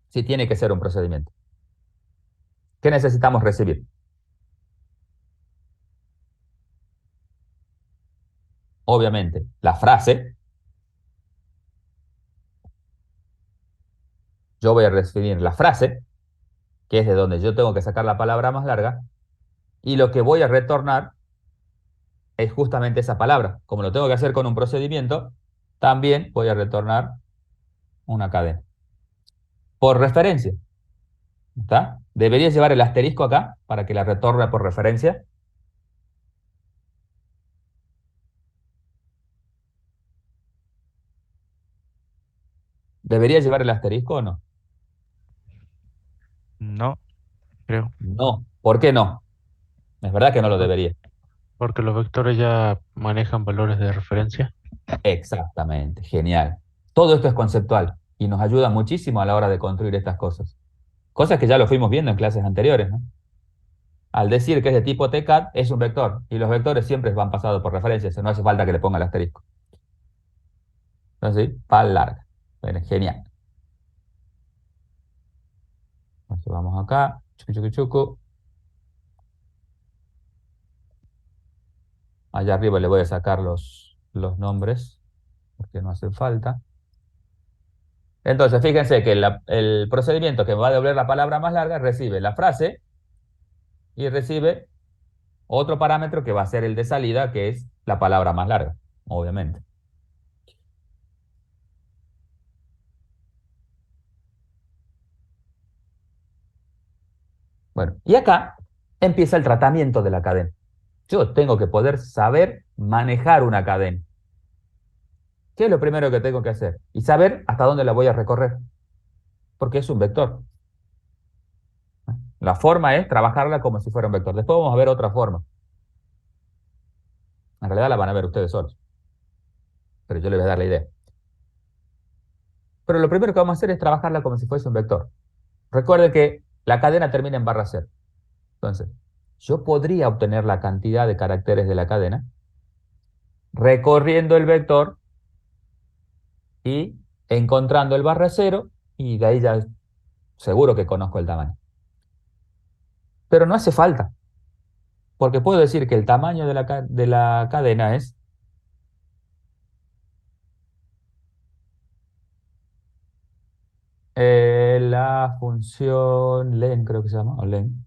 Si tiene que ser un procedimiento. ¿Qué necesitamos recibir? Obviamente, la frase. Yo voy a recibir la frase, que es de donde yo tengo que sacar la palabra más larga, y lo que voy a retornar es justamente esa palabra. Como lo tengo que hacer con un procedimiento, también voy a retornar una cadena. Por referencia, ¿está? Debería llevar el asterisco acá para que la retorne por referencia. ¿Debería llevar el asterisco o no? No, creo. No. ¿Por qué no? Es verdad que no lo Por- debería. Porque los vectores ya manejan valores de referencia. Exactamente, genial. Todo esto es conceptual y nos ayuda muchísimo a la hora de construir estas cosas. Cosas que ya lo fuimos viendo en clases anteriores, ¿no? Al decir que es de tipo TCAT, es un vector, y los vectores siempre van pasados por referencia, eso no hace falta que le ponga el asterisco. Entonces, sí, pal larga. Bueno, genial. Entonces vamos acá, chucu, chucu, chucu. Allá arriba le voy a sacar los nombres, porque no hacen falta. Entonces, fíjense que el procedimiento que va a devolver la palabra más larga recibe la frase y recibe otro parámetro que va a ser el de salida, que es la palabra más larga, obviamente. Bueno, y acá empieza el tratamiento de la cadena. Yo tengo que poder saber manejar una cadena. ¿Qué es lo primero que tengo que hacer? Y saber hasta dónde la voy a recorrer, porque es un vector. La forma es trabajarla como si fuera un vector. Después vamos a ver otra forma. En realidad la van a ver ustedes solos, pero yo les voy a dar la idea. Pero lo primero que vamos a hacer es trabajarla como si fuese un vector. Recuerden que la cadena termina en barra cero. Entonces, yo podría obtener la cantidad de caracteres de la cadena recorriendo el vector y encontrando el barra cero, y de ahí ya seguro que conozco el tamaño. Pero no hace falta, porque puedo decir que el tamaño de la cadena es la función len, creo que se llama, o len.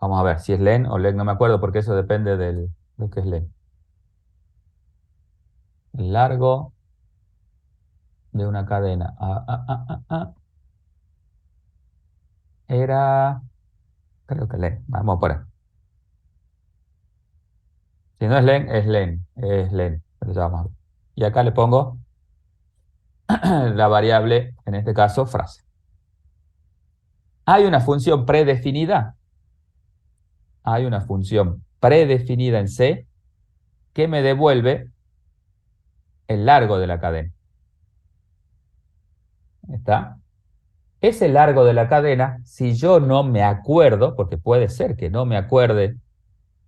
Vamos a ver si es len o len, no me acuerdo porque eso depende de lo que es len. El largo de una cadena. Era, creo que len. Vamos por ahí. Si no es len, es len. Es len. Pero ya vamos a ver. Y acá le pongo la variable, en este caso, frase. Hay una función predefinida. Hay una función predefinida en C que me devuelve el largo de la cadena. ¿Está? Ese largo de la cadena, si yo no me acuerdo, porque puede ser que no me acuerde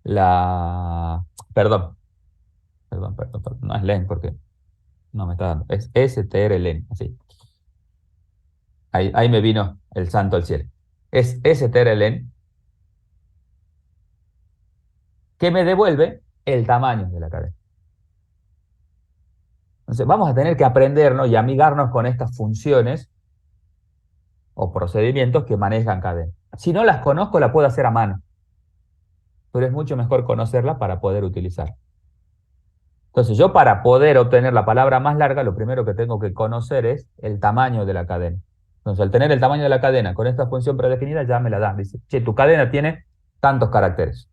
la... Perdón, no es len porque no me está dando, es strlen, así. Ahí me vino el santo al cielo. Es strlen que me devuelve el tamaño de la cadena. Entonces vamos a tener que aprendernos y amigarnos con estas funciones o procedimientos que manejan cadena. Si no las conozco, la puedo hacer a mano, pero es mucho mejor conocerla para poder utilizar. Entonces, yo para poder obtener la palabra más larga, lo primero que tengo que conocer es el tamaño de la cadena. Entonces, al tener el tamaño de la cadena con esta función predefinida, ya me la da. Dice, che, tu cadena tiene tantos caracteres.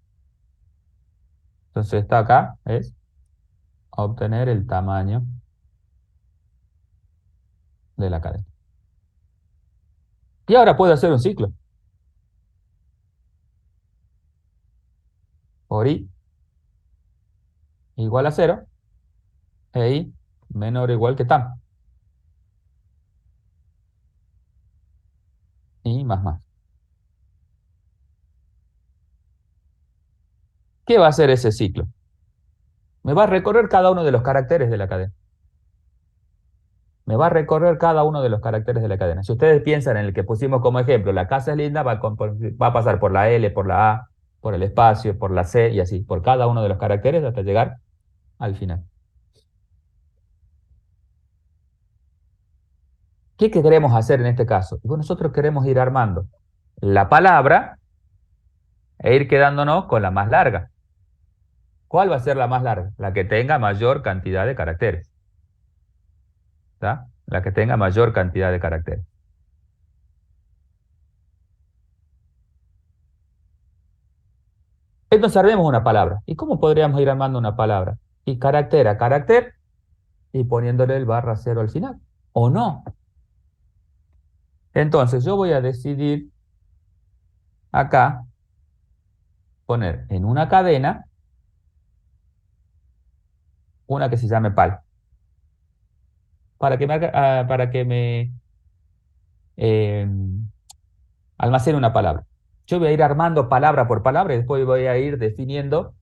Entonces, esta acá es obtener el tamaño de la cadena. Y ahora puedo hacer un ciclo. Por i igual a 0 e i menor o igual que tam. Y más. ¿Qué va a hacer ese ciclo? Me va a recorrer cada uno de los caracteres de la cadena. Me va a recorrer cada uno de los caracteres de la cadena. Si ustedes piensan en el que pusimos como ejemplo, la casa es linda, va a pasar por la L, por la A, por el espacio, por la C y así, por cada uno de los caracteres hasta llegar al final. ¿Qué queremos hacer en este caso? Bueno, nosotros queremos ir armando la palabra e ir quedándonos con la más larga. ¿Cuál va a ser la más larga? La que tenga mayor cantidad de caracteres. ¿Está? La que tenga mayor cantidad de caracteres. Entonces armemos una palabra. ¿Y cómo podríamos ir armando una palabra? Y carácter a carácter y poniéndole el barra cero al final. ¿O no? Entonces yo voy a decidir acá poner en una cadena una que se llame pal. Para que me eh, almacene una palabra. Yo voy a ir armando palabra por palabra y después voy a ir definiendo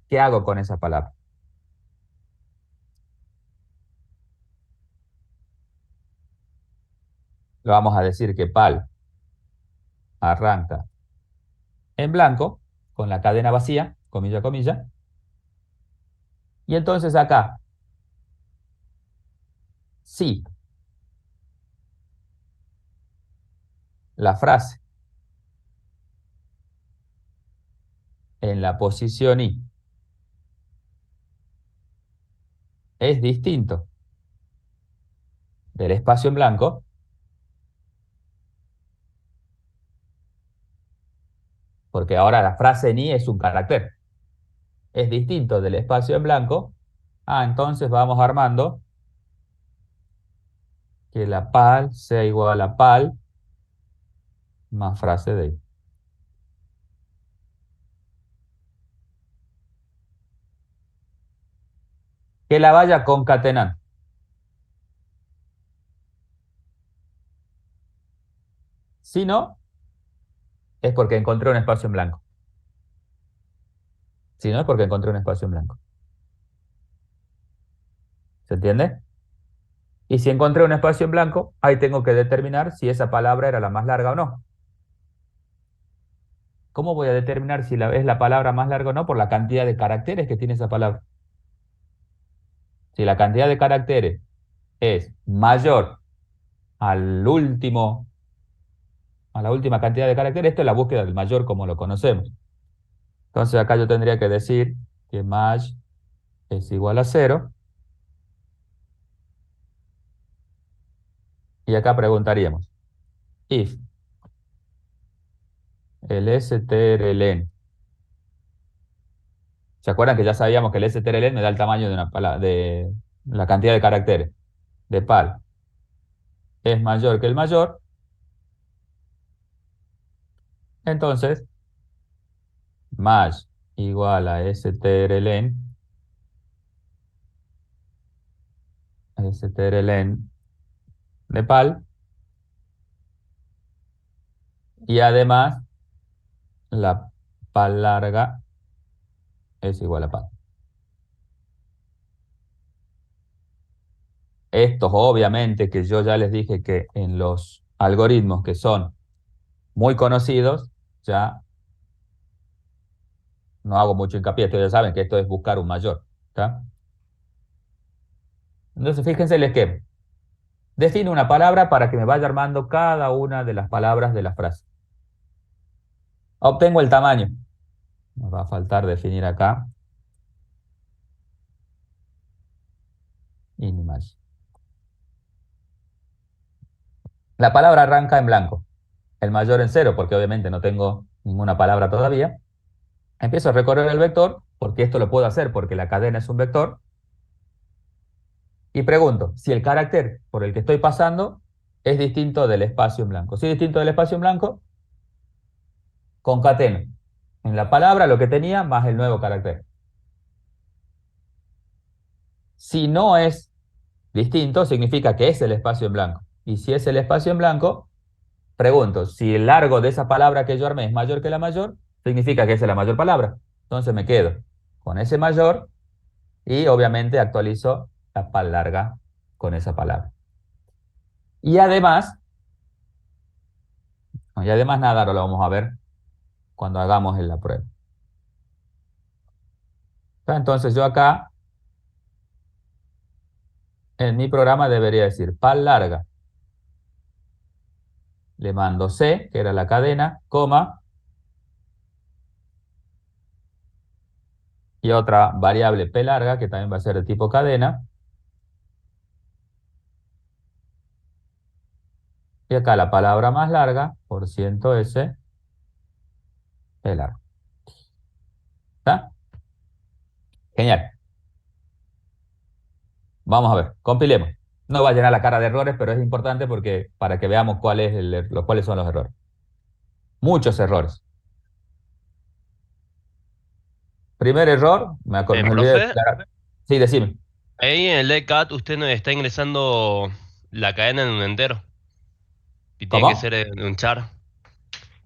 qué hago con esa palabra. Lo vamos a decir que pal arranca en blanco con la cadena vacía, comilla, comilla. Y entonces acá, sí, la frase en la posición i es distinto del espacio en blanco, porque ahora la frase en i es un carácter, es distinto del espacio en blanco, entonces vamos armando que la pal sea igual a pal más frase de i. Que la vaya concatenando. Si no, es porque encontré un espacio en blanco. Si no, es porque encontré un espacio en blanco. ¿Se entiende? Y si encontré un espacio en blanco, ahí tengo que determinar si esa palabra era la más larga o no. ¿Cómo voy a determinar si es la palabra más larga o no? Por la cantidad de caracteres que tiene esa palabra. Si la cantidad de caracteres es mayor al último, a la última cantidad de caracteres, esto es la búsqueda del mayor como lo conocemos. Entonces acá yo tendría que decir que maj es igual a 0. Y acá preguntaríamos, if el strlen, ¿se acuerdan que ya sabíamos que el strlen me da el tamaño de una palabra, de la cantidad de caracteres de pal es mayor que el mayor? Entonces, maj igual a strlen de pal, y además la pal larga es igual a pal. Estos obviamente que yo ya les dije que en los algoritmos que son muy conocidos, ya no hago mucho hincapié, ustedes ya saben que esto es buscar un mayor. ¿Está? Entonces fíjense el esquema. Define una palabra para que me vaya armando cada una de las palabras de la frase. Obtengo el tamaño. Nos va a faltar definir acá. Inimage. La palabra arranca en blanco. El mayor en cero, porque obviamente no tengo ninguna palabra todavía. Empiezo a recorrer el vector, porque esto lo puedo hacer porque la cadena es un vector. Y pregunto si el carácter por el que estoy pasando es distinto del espacio en blanco. Si es distinto del espacio en blanco, concateno en la palabra lo que tenía más el nuevo carácter. Si no es distinto, significa que es el espacio en blanco. Y si es el espacio en blanco, pregunto si el largo de esa palabra que yo armé es mayor que la mayor, significa que esa es la mayor palabra. Entonces me quedo con ese mayor y obviamente actualizo la pal larga con esa palabra. Y además, nada, ahora lo vamos a ver cuando hagamos en la prueba. Entonces yo acá, en mi programa debería decir pal larga. Le mando C, que era la cadena, coma, y otra variable P larga, que también va a ser de tipo cadena. Y acá la palabra más larga, por ciento S, P larga. ¿Está? Genial. Vamos a ver, compilemos. No va a llenar la cara de errores, pero es importante porque para que veamos cuáles son los errores. Muchos errores. Primer error, me olvidé de Profe, declarar. Sí, decime. ahí en el DCAT usted nos está ingresando la cadena en un entero y tiene que ¿Cómo? ser en un char.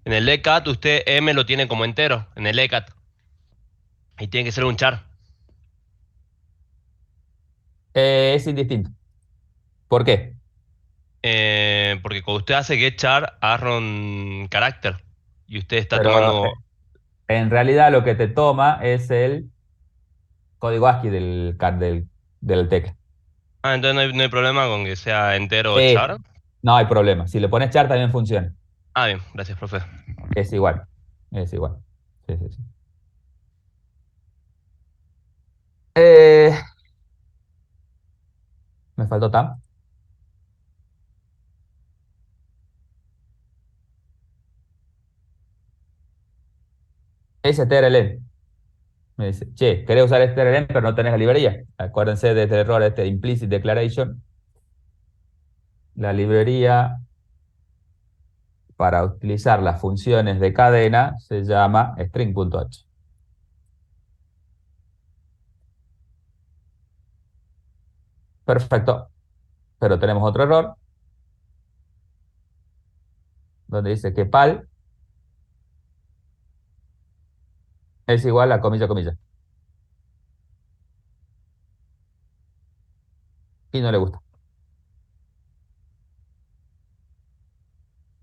En el DCAT usted M lo tiene como entero, en el DCAT, y tiene que ser un char. Es indistinto. ¿Por qué? Porque cuando usted hace get char, agarra un carácter y usted está Pero tomando... en realidad lo que te toma es el código ASCII del tecla. Ah, entonces no hay problema con que sea entero o Sí, char. no hay problema. Si le pones char también funciona. Ah, bien, gracias, profe. Es igual. Es igual. Sí, sí, sí. Eh, Me faltó TAM. STRLN. Me dice, che, querés usar STRLN, pero no tenés la librería. Acuérdense de este error, este implicit declaration. La librería para utilizar las funciones de cadena se llama string.h. Perfecto. Pero tenemos otro error donde dice que pal es igual a comilla, comilla. Y no le gusta.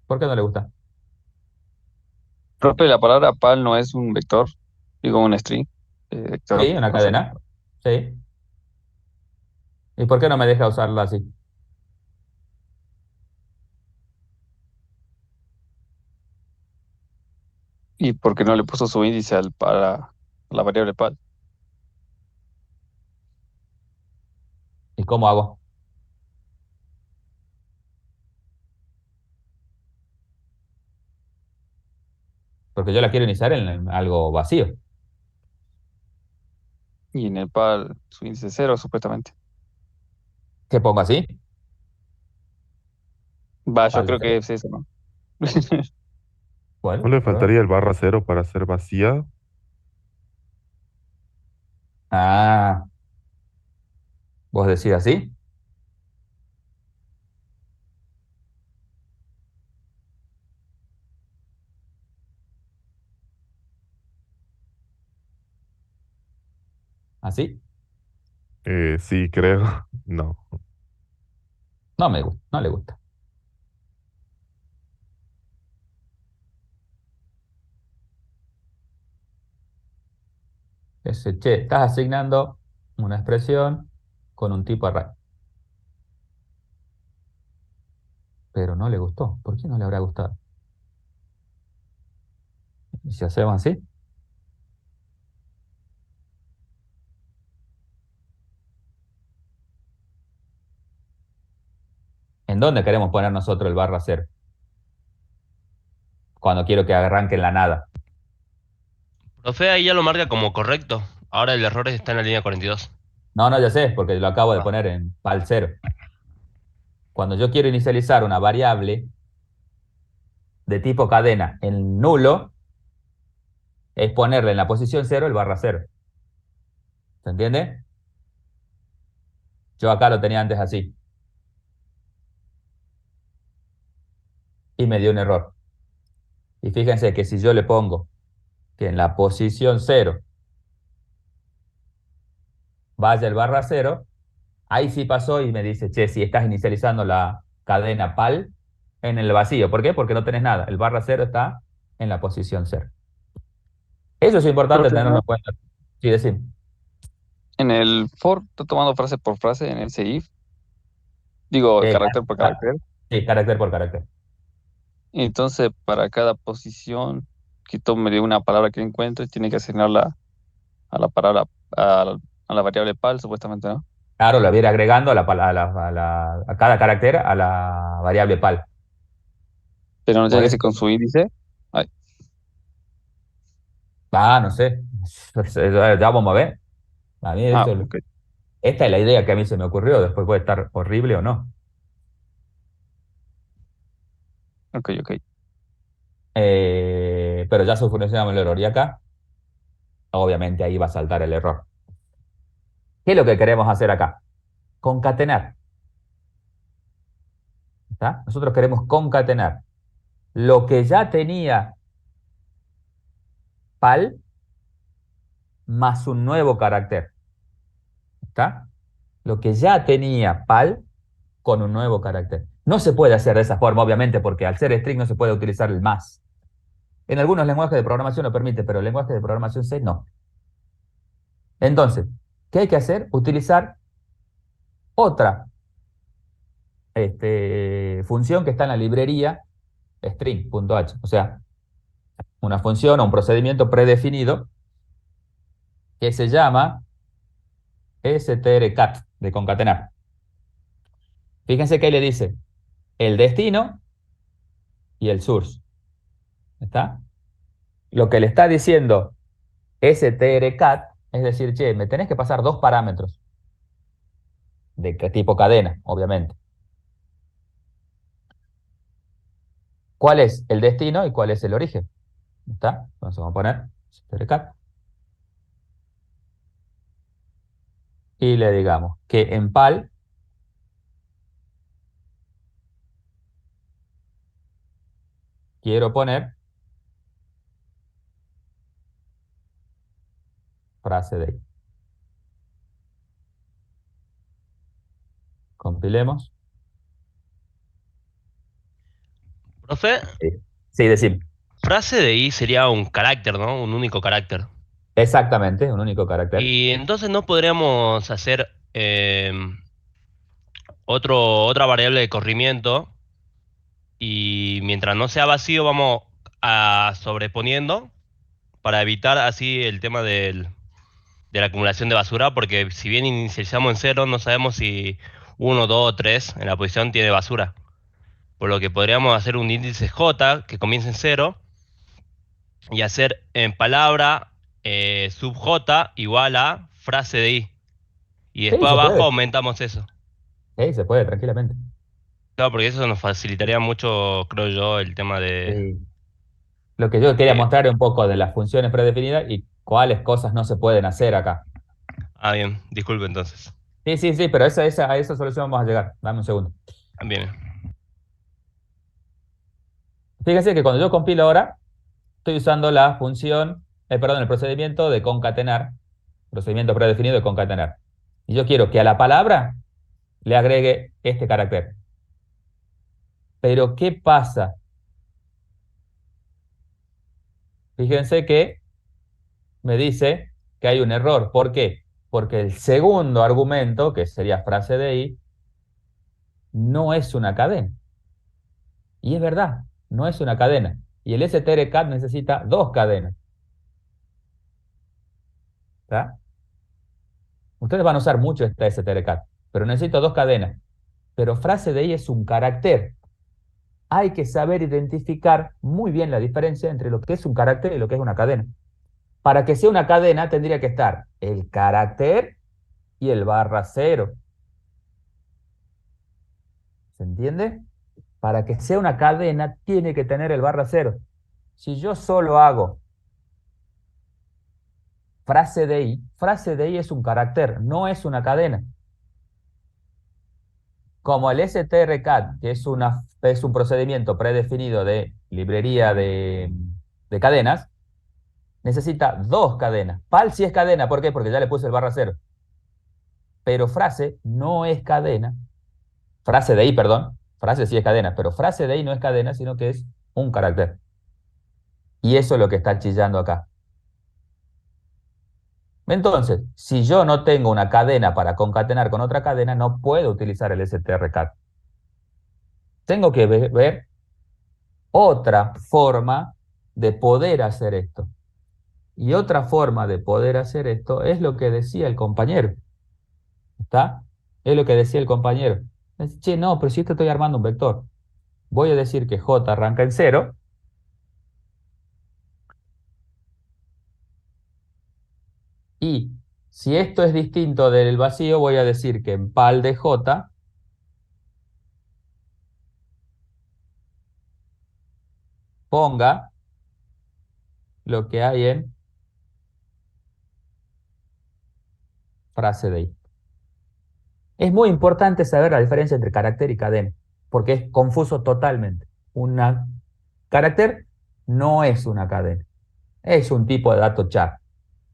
¿Por qué no le gusta? Profe, la palabra pal no es un vector, digo un string, vector, Sí, una no sé. cadena. Sí. ¿Y por qué no me deja usarla así? ¿Y por qué no le puso su índice para la variable pal? ¿Y cómo hago? Porque yo la quiero iniciar en algo vacío. Y en el pal su índice es cero, supuestamente. ¿Qué pongo así? Va, yo Pal de creo que cero. es eso, ¿no? ¿No Bueno, le prueba. faltaría el barra cero para ser vacía? Ah, vos decís así. Así. Sí, creo. No. No me gusta, no le gusta. Ese, che, estás asignando una expresión con un tipo array. Pero no le gustó. ¿Por qué no le habrá gustado? ¿Y si hacemos así? ¿En dónde queremos poner nosotros el barra cero? Cuando quiero que arranque en la nada. Profe, ahí ya lo marca como correcto. Ahora el error está en la línea 42. No, no, ya sé, porque lo acabo de poner en pal cero. Cuando yo quiero inicializar una variable de tipo cadena en nulo, es ponerle en la posición cero el barra cero. ¿Se entiende? Yo acá lo tenía antes así. Y me dio un error. Y fíjense que si yo le pongo que en la posición cero vaya el barra cero, ahí sí pasó y me dice, che, si estás inicializando la cadena pal en el vacío. ¿Por qué? Porque no tenés nada. El barra cero está en la posición cero. Eso es importante Profe, tenerlo en cuenta. Sí, decir. en el for, estoy tomando frase por frase en ese if, digo, Eh, carácter por carácter. sí, carácter por carácter. Entonces, para cada posición que tome de una palabra que encuentre, tiene que asignarla a la palabra, a la variable pal, supuestamente, ¿no? Claro, lo voy a ir agregando a cada carácter a la variable pal. Pero no Por tiene que eso, ser con su índice. Ay, no sé. Ya vamos a ver. A mí ok, esta es la idea que a mí se me ocurrió. Después puede estar horrible o no. ok. Pero ya solucionamos el error. Y acá, obviamente, ahí va a saltar el error. ¿Qué es lo que queremos hacer acá? Concatenar. ¿Está? Nosotros queremos concatenar lo que ya tenía pal más un nuevo carácter. ¿Está? Lo que ya tenía pal con un nuevo carácter. No se puede hacer de esa forma, obviamente, porque al ser string no se puede utilizar el más. En algunos lenguajes de programación lo permite, pero el lenguaje de programación C no. Entonces, ¿qué hay que hacer? Utilizar otra función que está en la librería string.h. O sea, una función o un procedimiento predefinido que se llama strcat, de concatenar. Fíjense que ahí le dice el destino y el source. ¿Está? Lo que le está diciendo strcat es decir, che, me tenés que pasar dos parámetros de tipo cadena, obviamente. ¿Cuál es el destino y cuál es el origen? ¿Está? Entonces vamos a poner strcat y le digamos que en pal quiero poner frase de ahí. Compilemos. Profe, Sí, sí, decimos. frase de I sería un carácter, ¿no? Un único carácter. Exactamente, un único carácter. Y entonces no podríamos hacer otra variable de corrimiento y mientras no sea vacío vamos a sobreponiendo para evitar así el tema de la acumulación de basura, porque si bien inicializamos en cero, no sabemos si uno, 2 o 3 en la posición tiene basura. Por lo que podríamos hacer un índice J que comience en cero y hacer en palabra sub J igual a frase de I. Y Sí, después se abajo puede. aumentamos eso. Sí, se puede, tranquilamente. Claro, porque eso nos facilitaría mucho, creo yo, el tema de... Sí. Lo que yo quería de- mostrar es un poco de las funciones predefinidas y cuáles cosas no se pueden hacer acá. Ah, bien, disculpe entonces. Sí, sí, sí, pero a esa solución vamos a llegar. Dame un segundo. Bien. Fíjese que cuando yo compilo ahora, estoy usando la función, perdón, el procedimiento de concatenar, procedimiento predefinido de concatenar. Y yo quiero que a la palabra le agregue este carácter. Pero, ¿qué pasa? Fíjense que me dice que hay un error. ¿Por qué? Porque el segundo argumento, que sería frase de I, no es una cadena. Y es verdad, no es una cadena. Y el stdcat necesita dos cadenas. ¿Está? Ustedes van a usar mucho esta stdcat, pero necesito dos cadenas. Pero frase de I es un carácter. Hay que saber identificar muy bien la diferencia entre lo que es un carácter y lo que es una cadena. Para que sea una cadena tendría que estar el carácter y el barra cero. ¿Se entiende? Para que sea una cadena tiene que tener el barra cero. Si yo solo hago frase de I es un carácter, no es una cadena. Como el strcat, que es un procedimiento predefinido de librería de cadenas, necesita dos cadenas. Pal sí es cadena, ¿por qué? Porque ya le puse el barra cero. Pero frase no es cadena. Frase de I, perdón. Frase sí es cadena, pero frase de I no es cadena, sino que es un carácter. Y eso es lo que está chillando acá. Entonces, si yo no tengo una cadena para concatenar con otra cadena, no puedo utilizar el strcat. Tengo que ver otra forma de poder hacer esto. Y otra forma de poder hacer esto es lo que decía el compañero. ¿Está? Es lo que decía el compañero. Che, no, pero si te estoy armando un vector. Voy a decir que J arranca en cero. Y si esto es distinto del vacío, voy a decir que en pal de J ponga lo que hay en frase de I. Es muy importante saber la diferencia entre carácter y cadena, porque es confuso totalmente. Una carácter no es una cadena, es un tipo de dato char.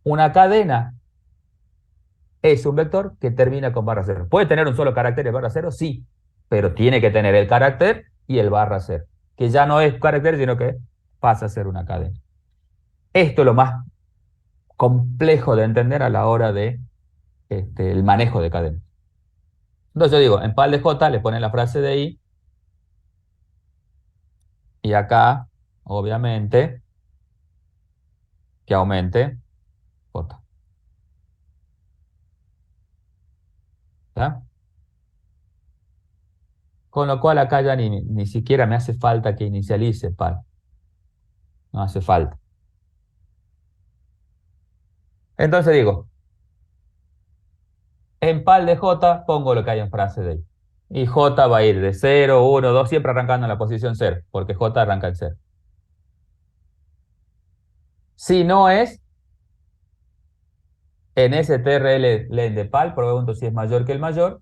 Una cadena es un vector que termina con barra cero. ¿Puede tener un solo carácter y barra cero? Sí, pero tiene que tener el carácter y el barra cero, que ya no es carácter, sino que pasa a ser una cadena. Esto es lo más complejo de entender a la hora de el manejo de cadenas. Entonces yo digo, en pal de J le ponen la frase de I y acá, obviamente, que aumente J. ¿Está? Con lo cual acá ya ni siquiera me hace falta que inicialice pal. No hace falta. Entonces digo, en pal de J pongo lo que hay en frase de I. Y J va a ir de 0, 1, 2, siempre arrancando en la posición 0, porque J arranca en 0. Si no es en STRL len de pal, pregunto si es mayor que el mayor,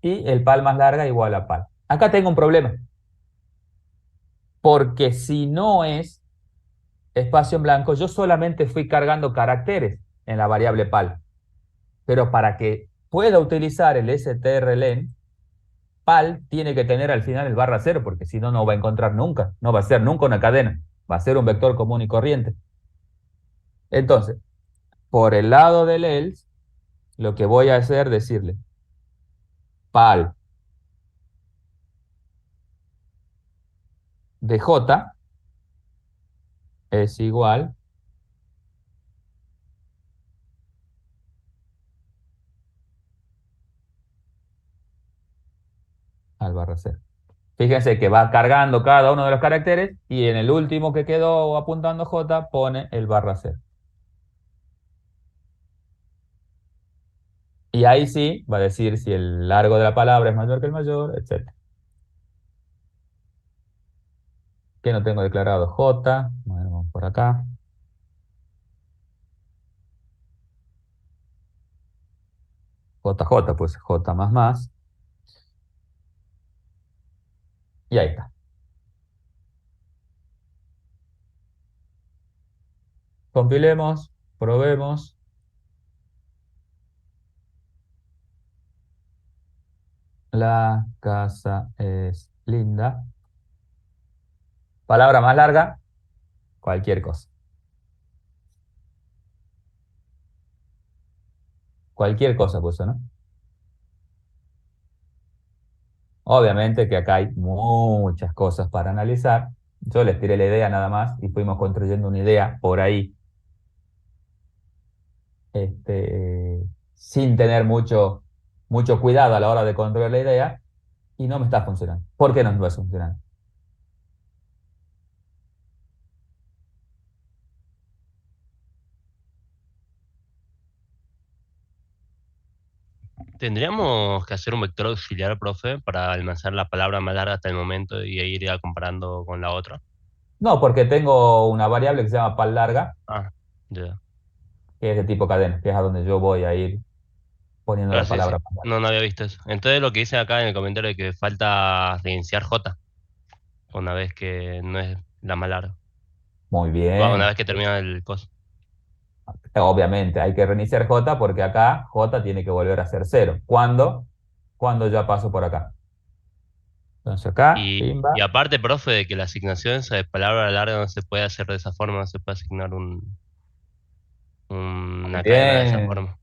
y el pal más larga igual a pal. Acá tengo un problema, porque si no es espacio en blanco, yo solamente fui cargando caracteres en la variable pal. Pero para que pueda utilizar el strlen, pal tiene que tener al final el barra cero, porque si no, no va a encontrar nunca. No va a ser nunca una cadena. Va a ser un vector común y corriente. Entonces, por el lado del else, lo que voy a hacer es decirle pal de j es igual al barra cero. Fíjense que va cargando cada uno de los caracteres y en el último que quedó apuntando j pone el barra cero. Y ahí sí va a decir si el largo de la palabra es mayor que el mayor, etc. Que no tengo declarado j. Bueno, vamos por acá. JJ, pues j más más. Y ahí está. Compilemos, probemos. La casa es linda. Palabra más larga, cualquier cosa. Cualquier cosa puso, ¿no? Obviamente que acá hay muchas cosas para analizar. Yo les tiré la idea nada más y fuimos construyendo una idea por ahí, este, sin tener mucho cuidado a la hora de construir la idea y no me está funcionando. ¿Por qué no me está funcionando? Tendríamos que hacer un vector auxiliar, profe, para almacenar la palabra más larga hasta el momento y ir ya comparando con la otra. No, porque tengo una variable que se llama pal larga, Ah, ya. que es de tipo cadena, que es a donde yo voy a ir poniendo Claro, la sí, sí. palabra más larga. No había visto eso. Entonces lo que dice acá en el comentario es que falta reiniciar J una vez que no es la más larga. Muy Una bien. vez que termina el coso. Obviamente, hay que reiniciar J porque acá J tiene que volver a ser cero. ¿Cuándo? Cuando ya paso por acá. Entonces acá, pimba. Y aparte, profe, de que la asignación esa de palabra larga no se puede hacer de esa forma, no se puede asignar Muy una cadena de esa bien, forma.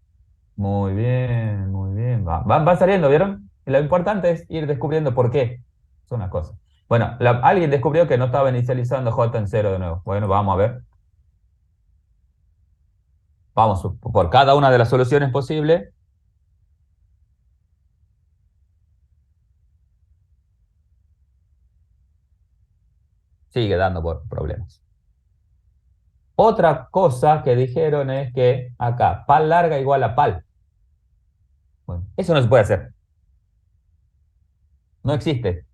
muy bien, muy bien. Van saliendo, ¿vieron? Y lo importante es ir descubriendo por qué. Son las cosas. Bueno, alguien descubrió que no estaba inicializando J en cero de nuevo. Bueno, vamos a ver. Vamos por cada una de las soluciones posibles. Sigue dando por problemas. Otra cosa que dijeron es que acá, pal larga igual a pal. Bueno, eso no se puede hacer. No existe.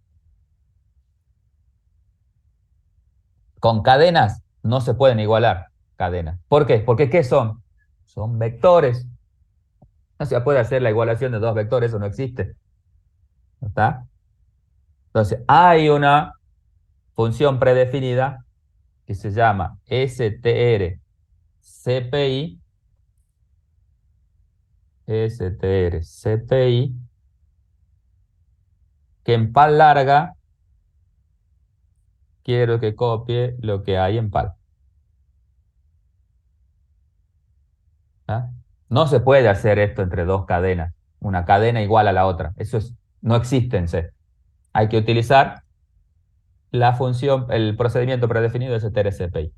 Con cadenas no se pueden igualar cadenas. ¿Por qué? Porque ¿qué son? Son vectores. No se puede hacer la igualación de dos vectores, eso no existe. ¿No está? Entonces, hay una función predefinida que se llama str cpi, str cpi, que en pal larga quiero que copie lo que hay en pal. ¿Ah? No se puede hacer esto entre dos cadenas, una cadena igual a la otra. No existe en C. Hay que utilizar la función, el procedimiento predefinido de strcpy.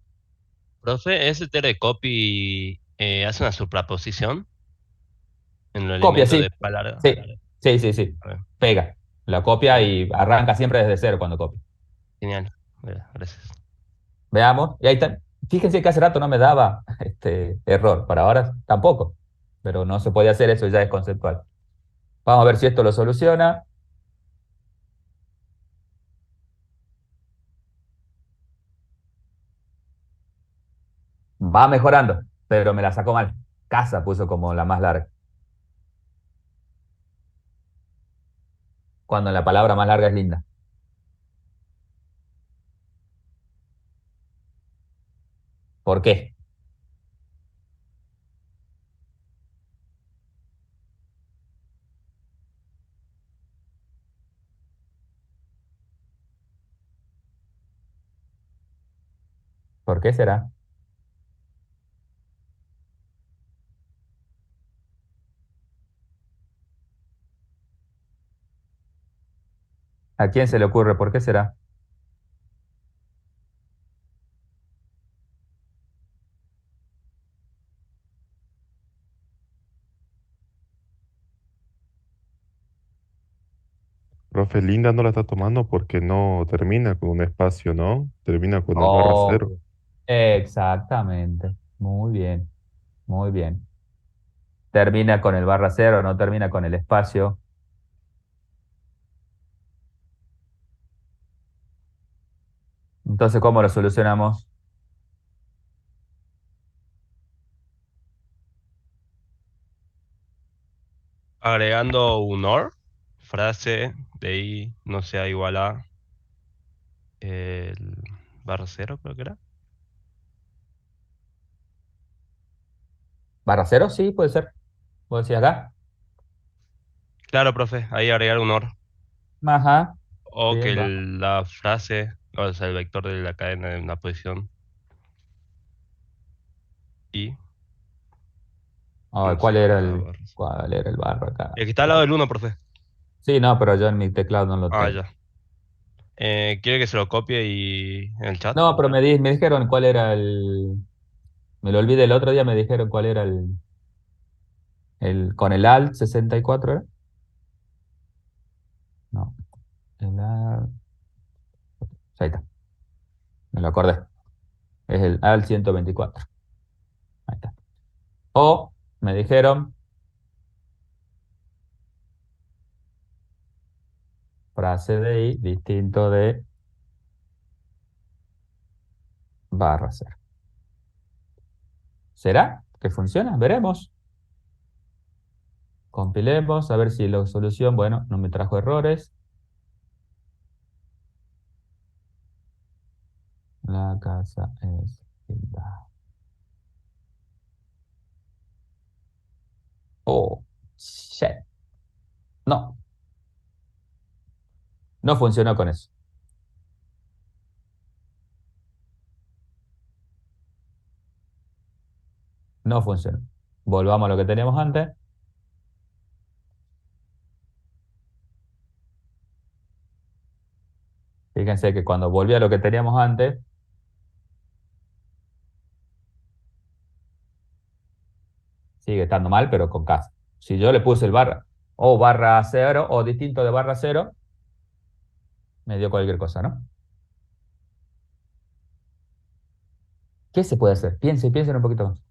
Profe, ¿ese de copy hace una supraposición en los Copia, elementos sí. de palabra? Sí, sí, sí, sí. A ver, Pega. La copia bien, y arranca siempre desde cero cuando copia. genial. Gracias. Veamos. Y ahí está. Fíjense que hace rato no me daba este error. Para ahora tampoco. Pero no se puede hacer eso, ya es conceptual. Vamos a ver si esto lo soluciona. Va mejorando, pero me la sacó mal. Casa puso como la más larga. Cuando la palabra más larga es linda. ¿Por qué? ¿Por qué será? ¿A quién se le ocurre? ¿Por qué será? Profe, Linda no la está tomando porque no termina con un espacio, ¿no? Termina con el barra cero. Oh, exactamente. Muy bien, muy bien. Termina con el barra cero, no termina con el espacio. Entonces, ¿cómo lo solucionamos? Agregando un OR, frase de ahí no sea igual a el barra cero, creo que era. ¿Barra cero? Sí, puede ser. ¿Puedo decir acá? Claro, profe, ahí agregar un OR. Ajá. O que Bien, va. la frase, o sea, el vector de la cadena en una posición y Ay, no sea igual a barra cero. ¿cuál era el barra acá? El que está al lado del uno, profe. Sí, no, pero yo en mi teclado no lo Ah, tengo. ya. ¿Quiere que se lo copie y en el chat? No, pero me dijeron cuál era el... Me lo olvidé el otro día, me dijeron cuál era con el Alt 64, ¿era? No, el Alt... Ahí está, me lo acordé. Es el Alt 124. Ahí está. O me dijeron frase de I distinto de barra cero. ¿Será que funciona? Veremos. Compilemos, a ver si la solución, bueno, no me trajo errores. La casa es linda. Oh, shit. No, no funcionó con eso. No funcionó. Volvamos a lo que teníamos antes. Fíjense que cuando volví a lo que teníamos antes, sigue estando mal, pero con casa. Si yo le puse el barra o barra cero o distinto de barra cero, me dio cualquier cosa, ¿no? ¿Qué se puede hacer? Piensen un poquito más.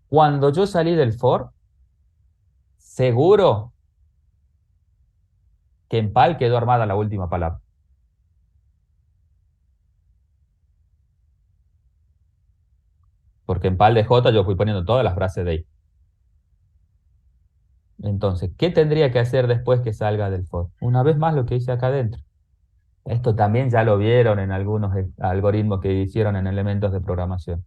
Cuando yo salí del for, seguro que en PAL quedó armada la última palabra. Porque en PAL de J yo fui poniendo todas las frases de ahí. Entonces, ¿qué tendría que hacer después que salga del for? Una vez más lo que hice acá adentro. Esto también ya lo vieron en algunos algoritmos que hicieron en elementos de programación.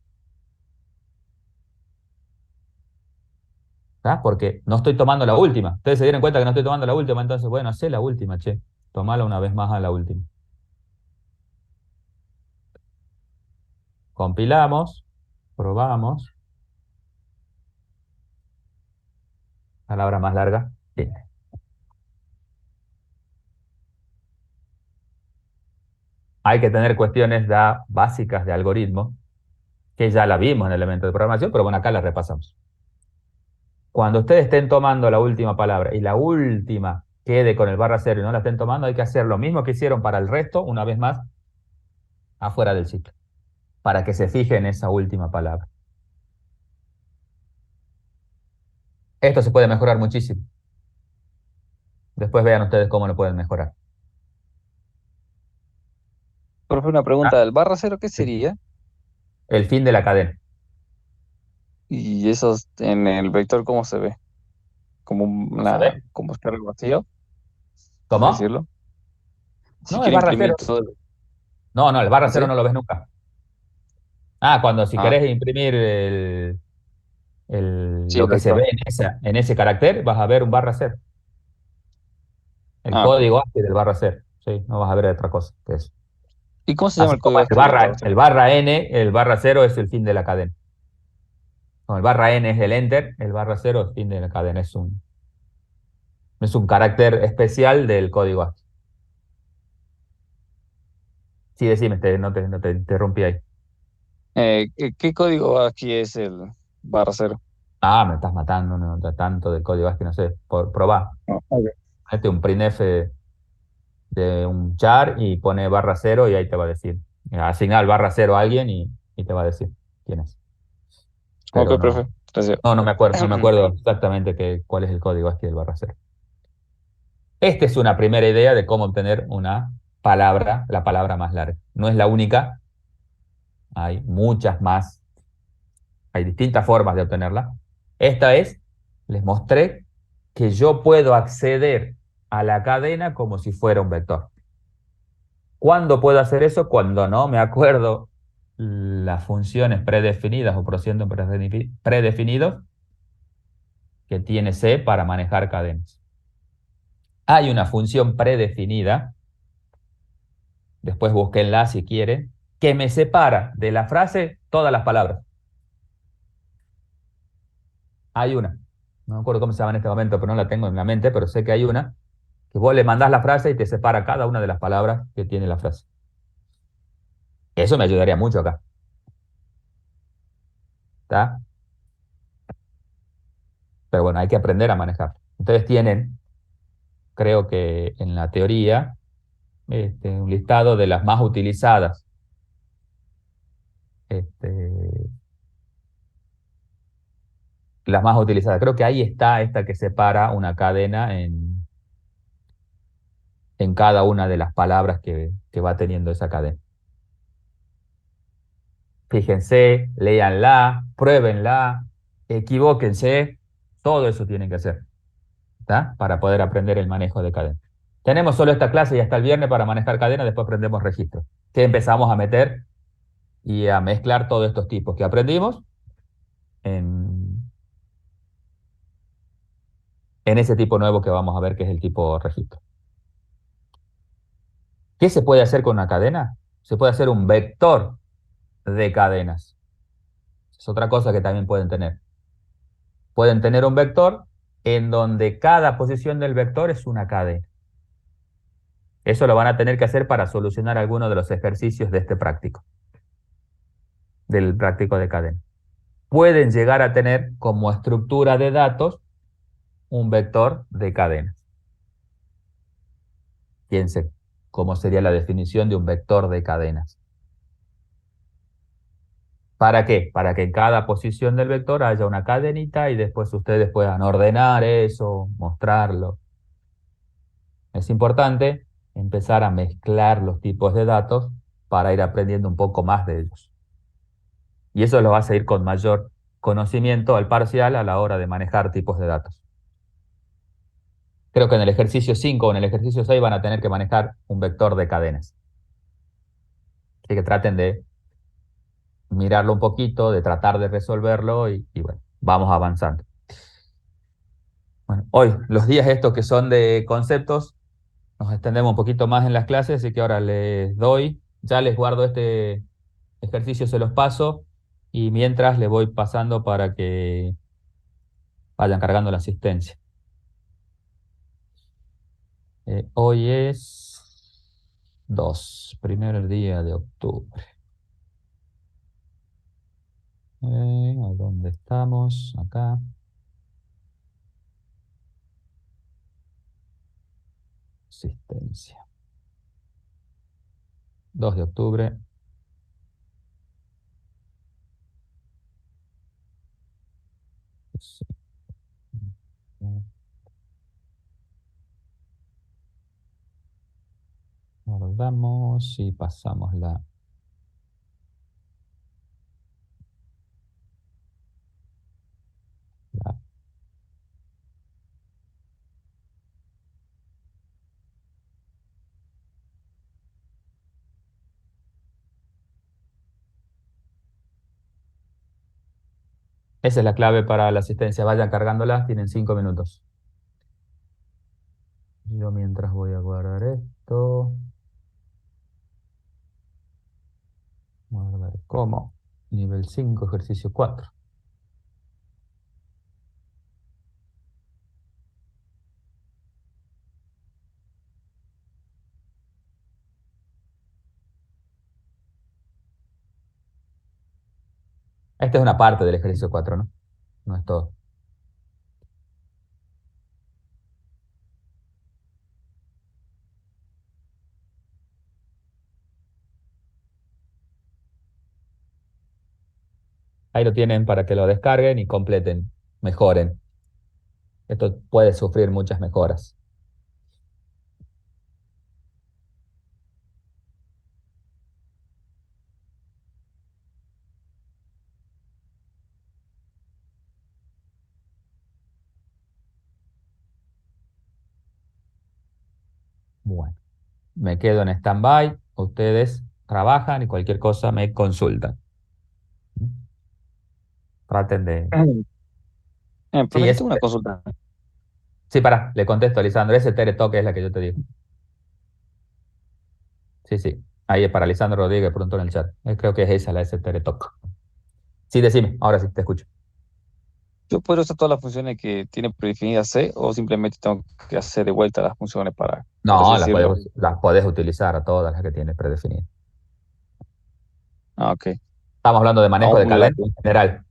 ¿Ah? Porque no estoy tomando la última. Ustedes se dieron cuenta que no estoy tomando la última, entonces, bueno, hacé la última, che. Tomala una vez más a la última. Compilamos, probamos. Palabra más larga. Bien. Hay que tener cuestiones básicas de algoritmo, que ya la vimos en elementos de programación, pero bueno, acá la repasamos. Cuando ustedes estén tomando la última palabra y la última quede con el barra cero y no la estén tomando, hay que hacer lo mismo que hicieron para el resto, una vez más, afuera del ciclo, para que se fije en esa última palabra. Esto se puede mejorar muchísimo. Después vean ustedes cómo lo pueden mejorar. Profe, una pregunta, Ah, ¿del barra cero qué sí. sería? El fin de la cadena. Y eso en el vector, ¿cómo se ve? Como ¿No se ve? como estar vacío, así ¿Cómo? decirlo. Si No, es quiere barra imprimir cero. todo, No, no, el barra cero ¿sí? no lo ves nunca. Ah, cuando si Ah, querés imprimir sí, el lo que se ve vector. en ese carácter, vas a ver un barra cero. El Ah, ok. código ASCII del barra cero. Sí, no vas a ver otra cosa que eso. ¿Y cómo se llama Así el como código ASCII del barra el cero? barra N, el barra cero es el fin de la cadena. No, el barra N es el enter, el barra cero es el fin de la cadena. Es un carácter especial del código ASCII. Sí, decime, no te interrumpí ahí. ¿Qué código aquí es el barra cero? Ah, me estás matando, no, tanto del código ASCII, no sé. Probá. Ah, ok. Mete un printf de un char y pone barra cero y ahí te va a decir. Asignar barra cero a alguien y te va a decir quién es. Pero Ok, no, profe. Gracias. no me acuerdo exactamente cuál es el código ASCII del barra cero. Esta es una primera idea de cómo obtener una palabra, la palabra más larga. No es la única, hay muchas más, hay distintas formas de obtenerla. Esta es, les mostré que yo puedo acceder a la cadena como si fuera un vector. ¿Cuándo puedo hacer eso? Cuando no me acuerdo las funciones predefinidas o procedimientos predefinidos que tiene C para manejar cadenas. Hay una función predefinida después búsquenla si quieren, que me separa de la frase todas las palabras. Hay una, no me acuerdo cómo se llama en este momento, pero no la tengo en la mente, pero sé que hay una, que vos le mandás la frase y te separa cada una de las palabras que tiene la frase. Eso me ayudaría mucho acá. ¿Está? Pero bueno, hay que aprender a manejar. Ustedes tienen, creo que en la teoría, un listado de las más utilizadas. Este, las más utilizadas. Creo que ahí está esta que separa una cadena en cada una de las palabras que va teniendo esa cadena. Fíjense, léanla, pruébenla, equivóquense, todo eso tienen que hacer, ¿está? Para poder aprender el manejo de cadena. Tenemos solo esta clase y hasta el viernes para manejar cadena, después aprendemos registro, que empezamos a meter y a mezclar todos estos tipos que aprendimos en, en ese tipo nuevo que vamos a ver, que es el tipo registro. ¿Qué se puede hacer con una cadena? Se puede hacer un vector de cadenas. Es otra cosa que también pueden tener. Pueden tener un vector en donde cada posición del vector es una cadena. Eso lo van a tener que hacer para solucionar alguno de los ejercicios de este práctico, del práctico de cadena. Pueden llegar a tener como estructura de datos un vector de cadenas. Fíjense cómo sería la definición de un vector de cadenas. ¿Para qué? Para que en cada posición del vector haya una cadenita y después ustedes puedan ordenar eso, mostrarlo. Es importante empezar a mezclar los tipos de datos para ir aprendiendo un poco más de ellos. Y eso lo vas a ir con mayor conocimiento al parcial a la hora de manejar tipos de datos. Creo que en el ejercicio 5 o en el ejercicio 6 van a tener que manejar un vector de cadenas. Así que traten de mirarlo un poquito, de tratar de resolverlo y bueno, vamos avanzando. Bueno, hoy, los días estos que son de conceptos, nos extendemos un poquito más en las clases, así que ahora les doy, ya les guardo este ejercicio, se los paso, y mientras les voy pasando para que vayan cargando la asistencia. Hoy es 2, primer día de octubre. ¿A dónde estamos? Acá. Asistencia. 2 de octubre. Sí. Guardamos y pasamos la... Esa es la clave para la asistencia. Vayan cargándola, tienen 5 minutos. Yo mientras voy a guardar esto. Guardar como. Nivel 5, ejercicio 4. Esta es una parte del ejercicio 4, ¿no? No es todo. Ahí lo tienen para que lo descarguen y completen, mejoren. Esto puede sufrir muchas mejoras. Bueno, me quedo en stand-by. Ustedes trabajan y cualquier cosa me consultan. Traten de... Sí, Profe, tengo una consulta. Sí, pará, le contesto a Lisandro. Ese Tere Toque es la que yo te digo. Sí, sí. Ahí para Lisandro Rodríguez preguntó en el chat. Creo que es esa la STRTOC. Sí, decime, ahora sí, te escucho. ¿Yo puedo usar todas las funciones que tiene predefinidas C o simplemente tengo que hacer de vuelta las funciones para, por así No, decirlo? las podés utilizar a todas las que tienes predefinidas. Ah, ok. Estamos hablando de manejo Vamos de por la cadena en general.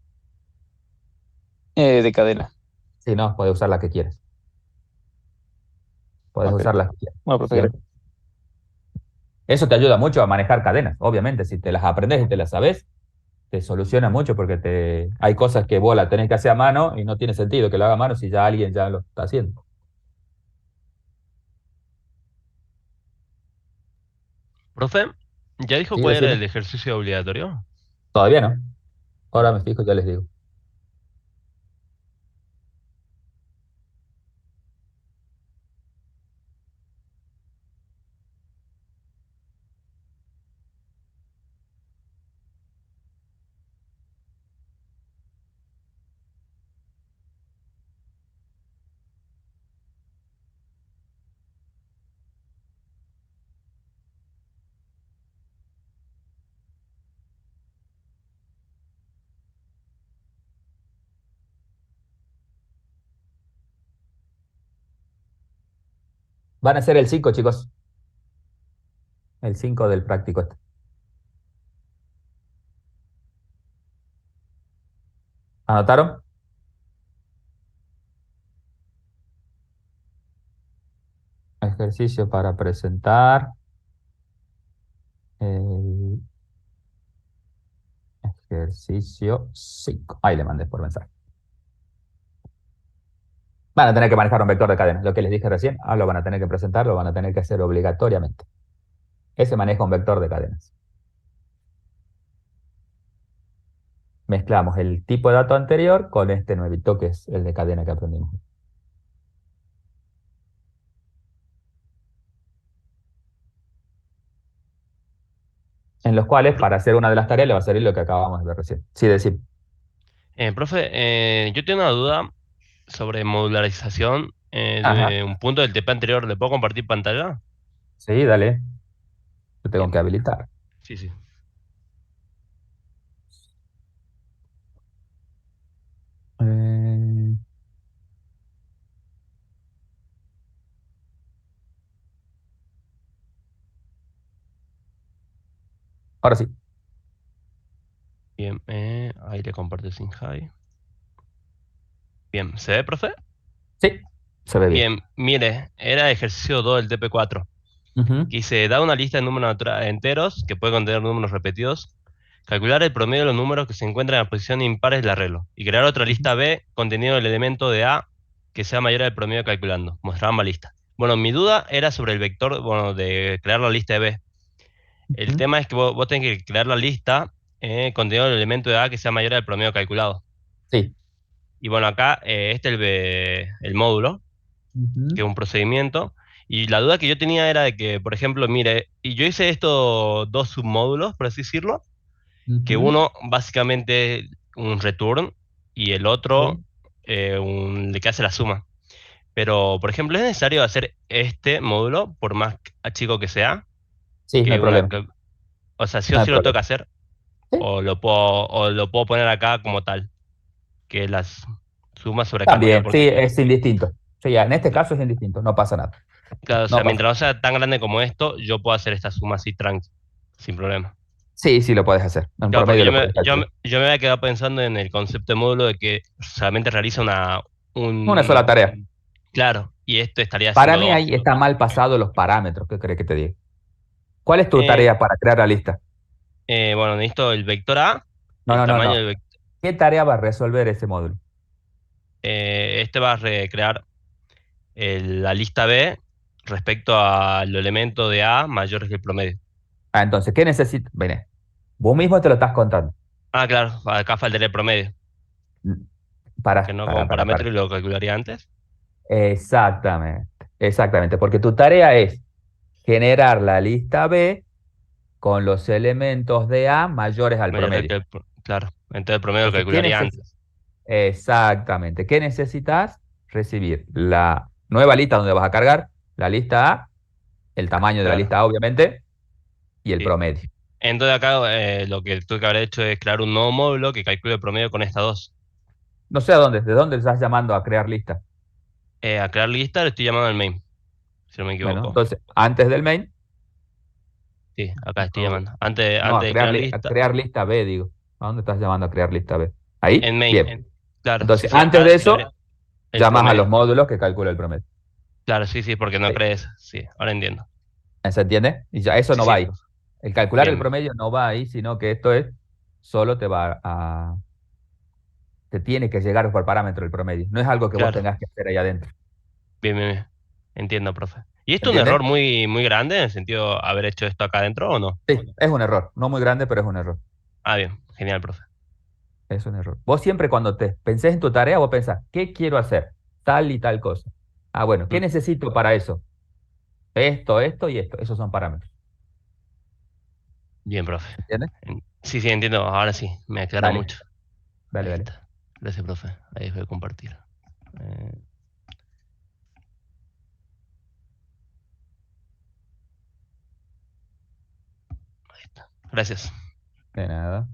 de cadena. Sí, no, podés usar la que quieres. Podés Ok. usar las que quieras. Bueno, profe, Siempre. Eso te ayuda mucho a manejar cadenas, obviamente. Si te las aprendes y te las sabes, te soluciona mucho porque hay cosas que vos la tenés que hacer a mano y no tiene sentido que lo haga a mano si ya alguien ya lo está haciendo. Profe, ¿ya dijo Sí, cuál era decime. el ejercicio obligatorio? Todavía no. Ahora me fijo y ya les digo. Van a ser el 5, chicos. El 5 del práctico este. ¿Anotaron? Ejercicio para presentar. El ejercicio 5. Ahí le mandé por mensaje. Van a tener que manejar un vector de cadena. Lo que les dije recién, lo van a tener que presentar, lo van a tener que hacer obligatoriamente. Ese maneja un vector de cadenas. Mezclamos el tipo de dato anterior con este nuevito que es el de cadena que aprendimos. En los cuales, para hacer una de las tareas, le va a salir lo que acabamos de ver recién. Sí, decir. Profe, yo tengo una duda sobre modularización Ajá. de un punto del TP anterior. ¿Le puedo compartir pantalla? Sí, dale. Lo tengo Bien, que habilitar. sí, sí. Eh, Ahora sí. Bien, ahí le comparto sin high. Bien, ¿se ve, profe? Sí, se ve bien. Bien, mire, era ejercicio 2 del TP4. Ujú, Que dice, da una lista de números enteros que puede contener números repetidos. Calcular el promedio de los números que se encuentran en la posición impares del arreglo. Y crear otra ujú, lista B conteniendo el elemento de A que sea mayor al promedio calculando. Mostrar ambas listas. Bueno, mi duda era sobre el vector, bueno, de crear la lista de B. El ujú. tema es que vos tenés que crear la lista conteniendo el elemento de A que sea mayor al promedio calculado. Sí. Y bueno, acá este es el módulo, Ujú, que es un procedimiento. Y la duda que yo tenía era de que, por ejemplo, mire, y yo hice estos dos submódulos, por así decirlo, que ujú. uno básicamente es un return y el otro Sí, de que hace la suma. Pero, por ejemplo, ¿es necesario hacer este módulo, por más chico que sea, sí, no hay que una, problema. o sea, sí No o hay sí lo tengo problema. que hacer, Sí, o lo puedo poner acá como tal, que las sumas sobre cantidad, también, sí, porque, es indistinto. Sí, en este caso es indistinto, no pasa nada. claro, o No sea, pasa. mientras no sea tan grande como esto, yo puedo hacer esta suma así tranqui, sin problema. Sí, sí lo puedes hacer. En Claro, porque promedio lo puedes calcular. yo me había quedado pensando en el concepto de módulo de que solamente realiza Una sola tarea. claro, y esto estaría Para haciendo mí ahí dos. está mal pasado los parámetros. ¿Qué crees que te diga? ¿Cuál es tu Eh, tarea para crear la lista? bueno, necesito el vector A, No, el no, no, tamaño no. del vector. ¿Qué tarea va a resolver ese módulo? Este va a recrear la lista B respecto al elemento de A mayores que el promedio. Entonces, ¿qué necesitas? Ven, vos mismo te lo estás contando. Ah, claro, acá faltaría el promedio, Mm, que Para, no para, como para, para. parámetro y lo calcularía antes. Exactamente, exactamente, porque tu tarea es generar la lista B con los elementos de A mayores al Mayor promedio. que claro, entonces el promedio lo Entonces, calcularía antes. Exactamente, ¿qué necesitas? Recibir la nueva lista donde vas a cargar la lista A, el tamaño de la Claro. lista A, obviamente, y el Sí. promedio. Entonces acá lo que tuve que haber hecho es crear un nuevo módulo que calcule el promedio con estas dos. No sé de dónde estás llamando a crear lista. A crear lista le estoy llamando al main, si no me Bueno, equivoco. entonces, antes del main, Sí, acá estoy no, llamando. Antes, no, antes de crear a lista, crear lista B, digo. ¿A dónde estás llamando a crear lista B? ¿Ahí? en main. Bien. Claro, sí, Entonces, sí, antes acá de debería- eso, el llamas a los promedio. módulos que calcula el promedio. Claro, sí, sí, porque no Ahí. crees. Sí, ahora entiendo. ¿Se entiende? Y ya eso Sí, no va sí, ahí. El calcular el bien, promedio no va ahí, sino que esto es, solo te tiene que llegar por parámetro el promedio. No es algo que vos claro, tengas que hacer ahí adentro. bien, bien, bien. Entiendo, profe. ¿Y esto es un ¿Entiendes? error muy, muy grande en el sentido de haber hecho esto acá adentro o no? Sí, es un error. No muy grande, pero es un error. Ah, bien, genial, profe. Es un error. Vos siempre cuando te pensés en tu tarea, vos pensás, ¿qué quiero hacer? Tal y tal cosa. Ah, bueno, ¿qué Mm, necesito para eso? Esto y esto. Esos son parámetros. bien, profe. ¿Entiendes? Sí, sí, entiendo. Ahora sí, me aclaró Dale, mucho. dale, Ahí dale. está. Gracias, profe. Ahí voy a compartir. Eh, ahí está. Gracias. De nada.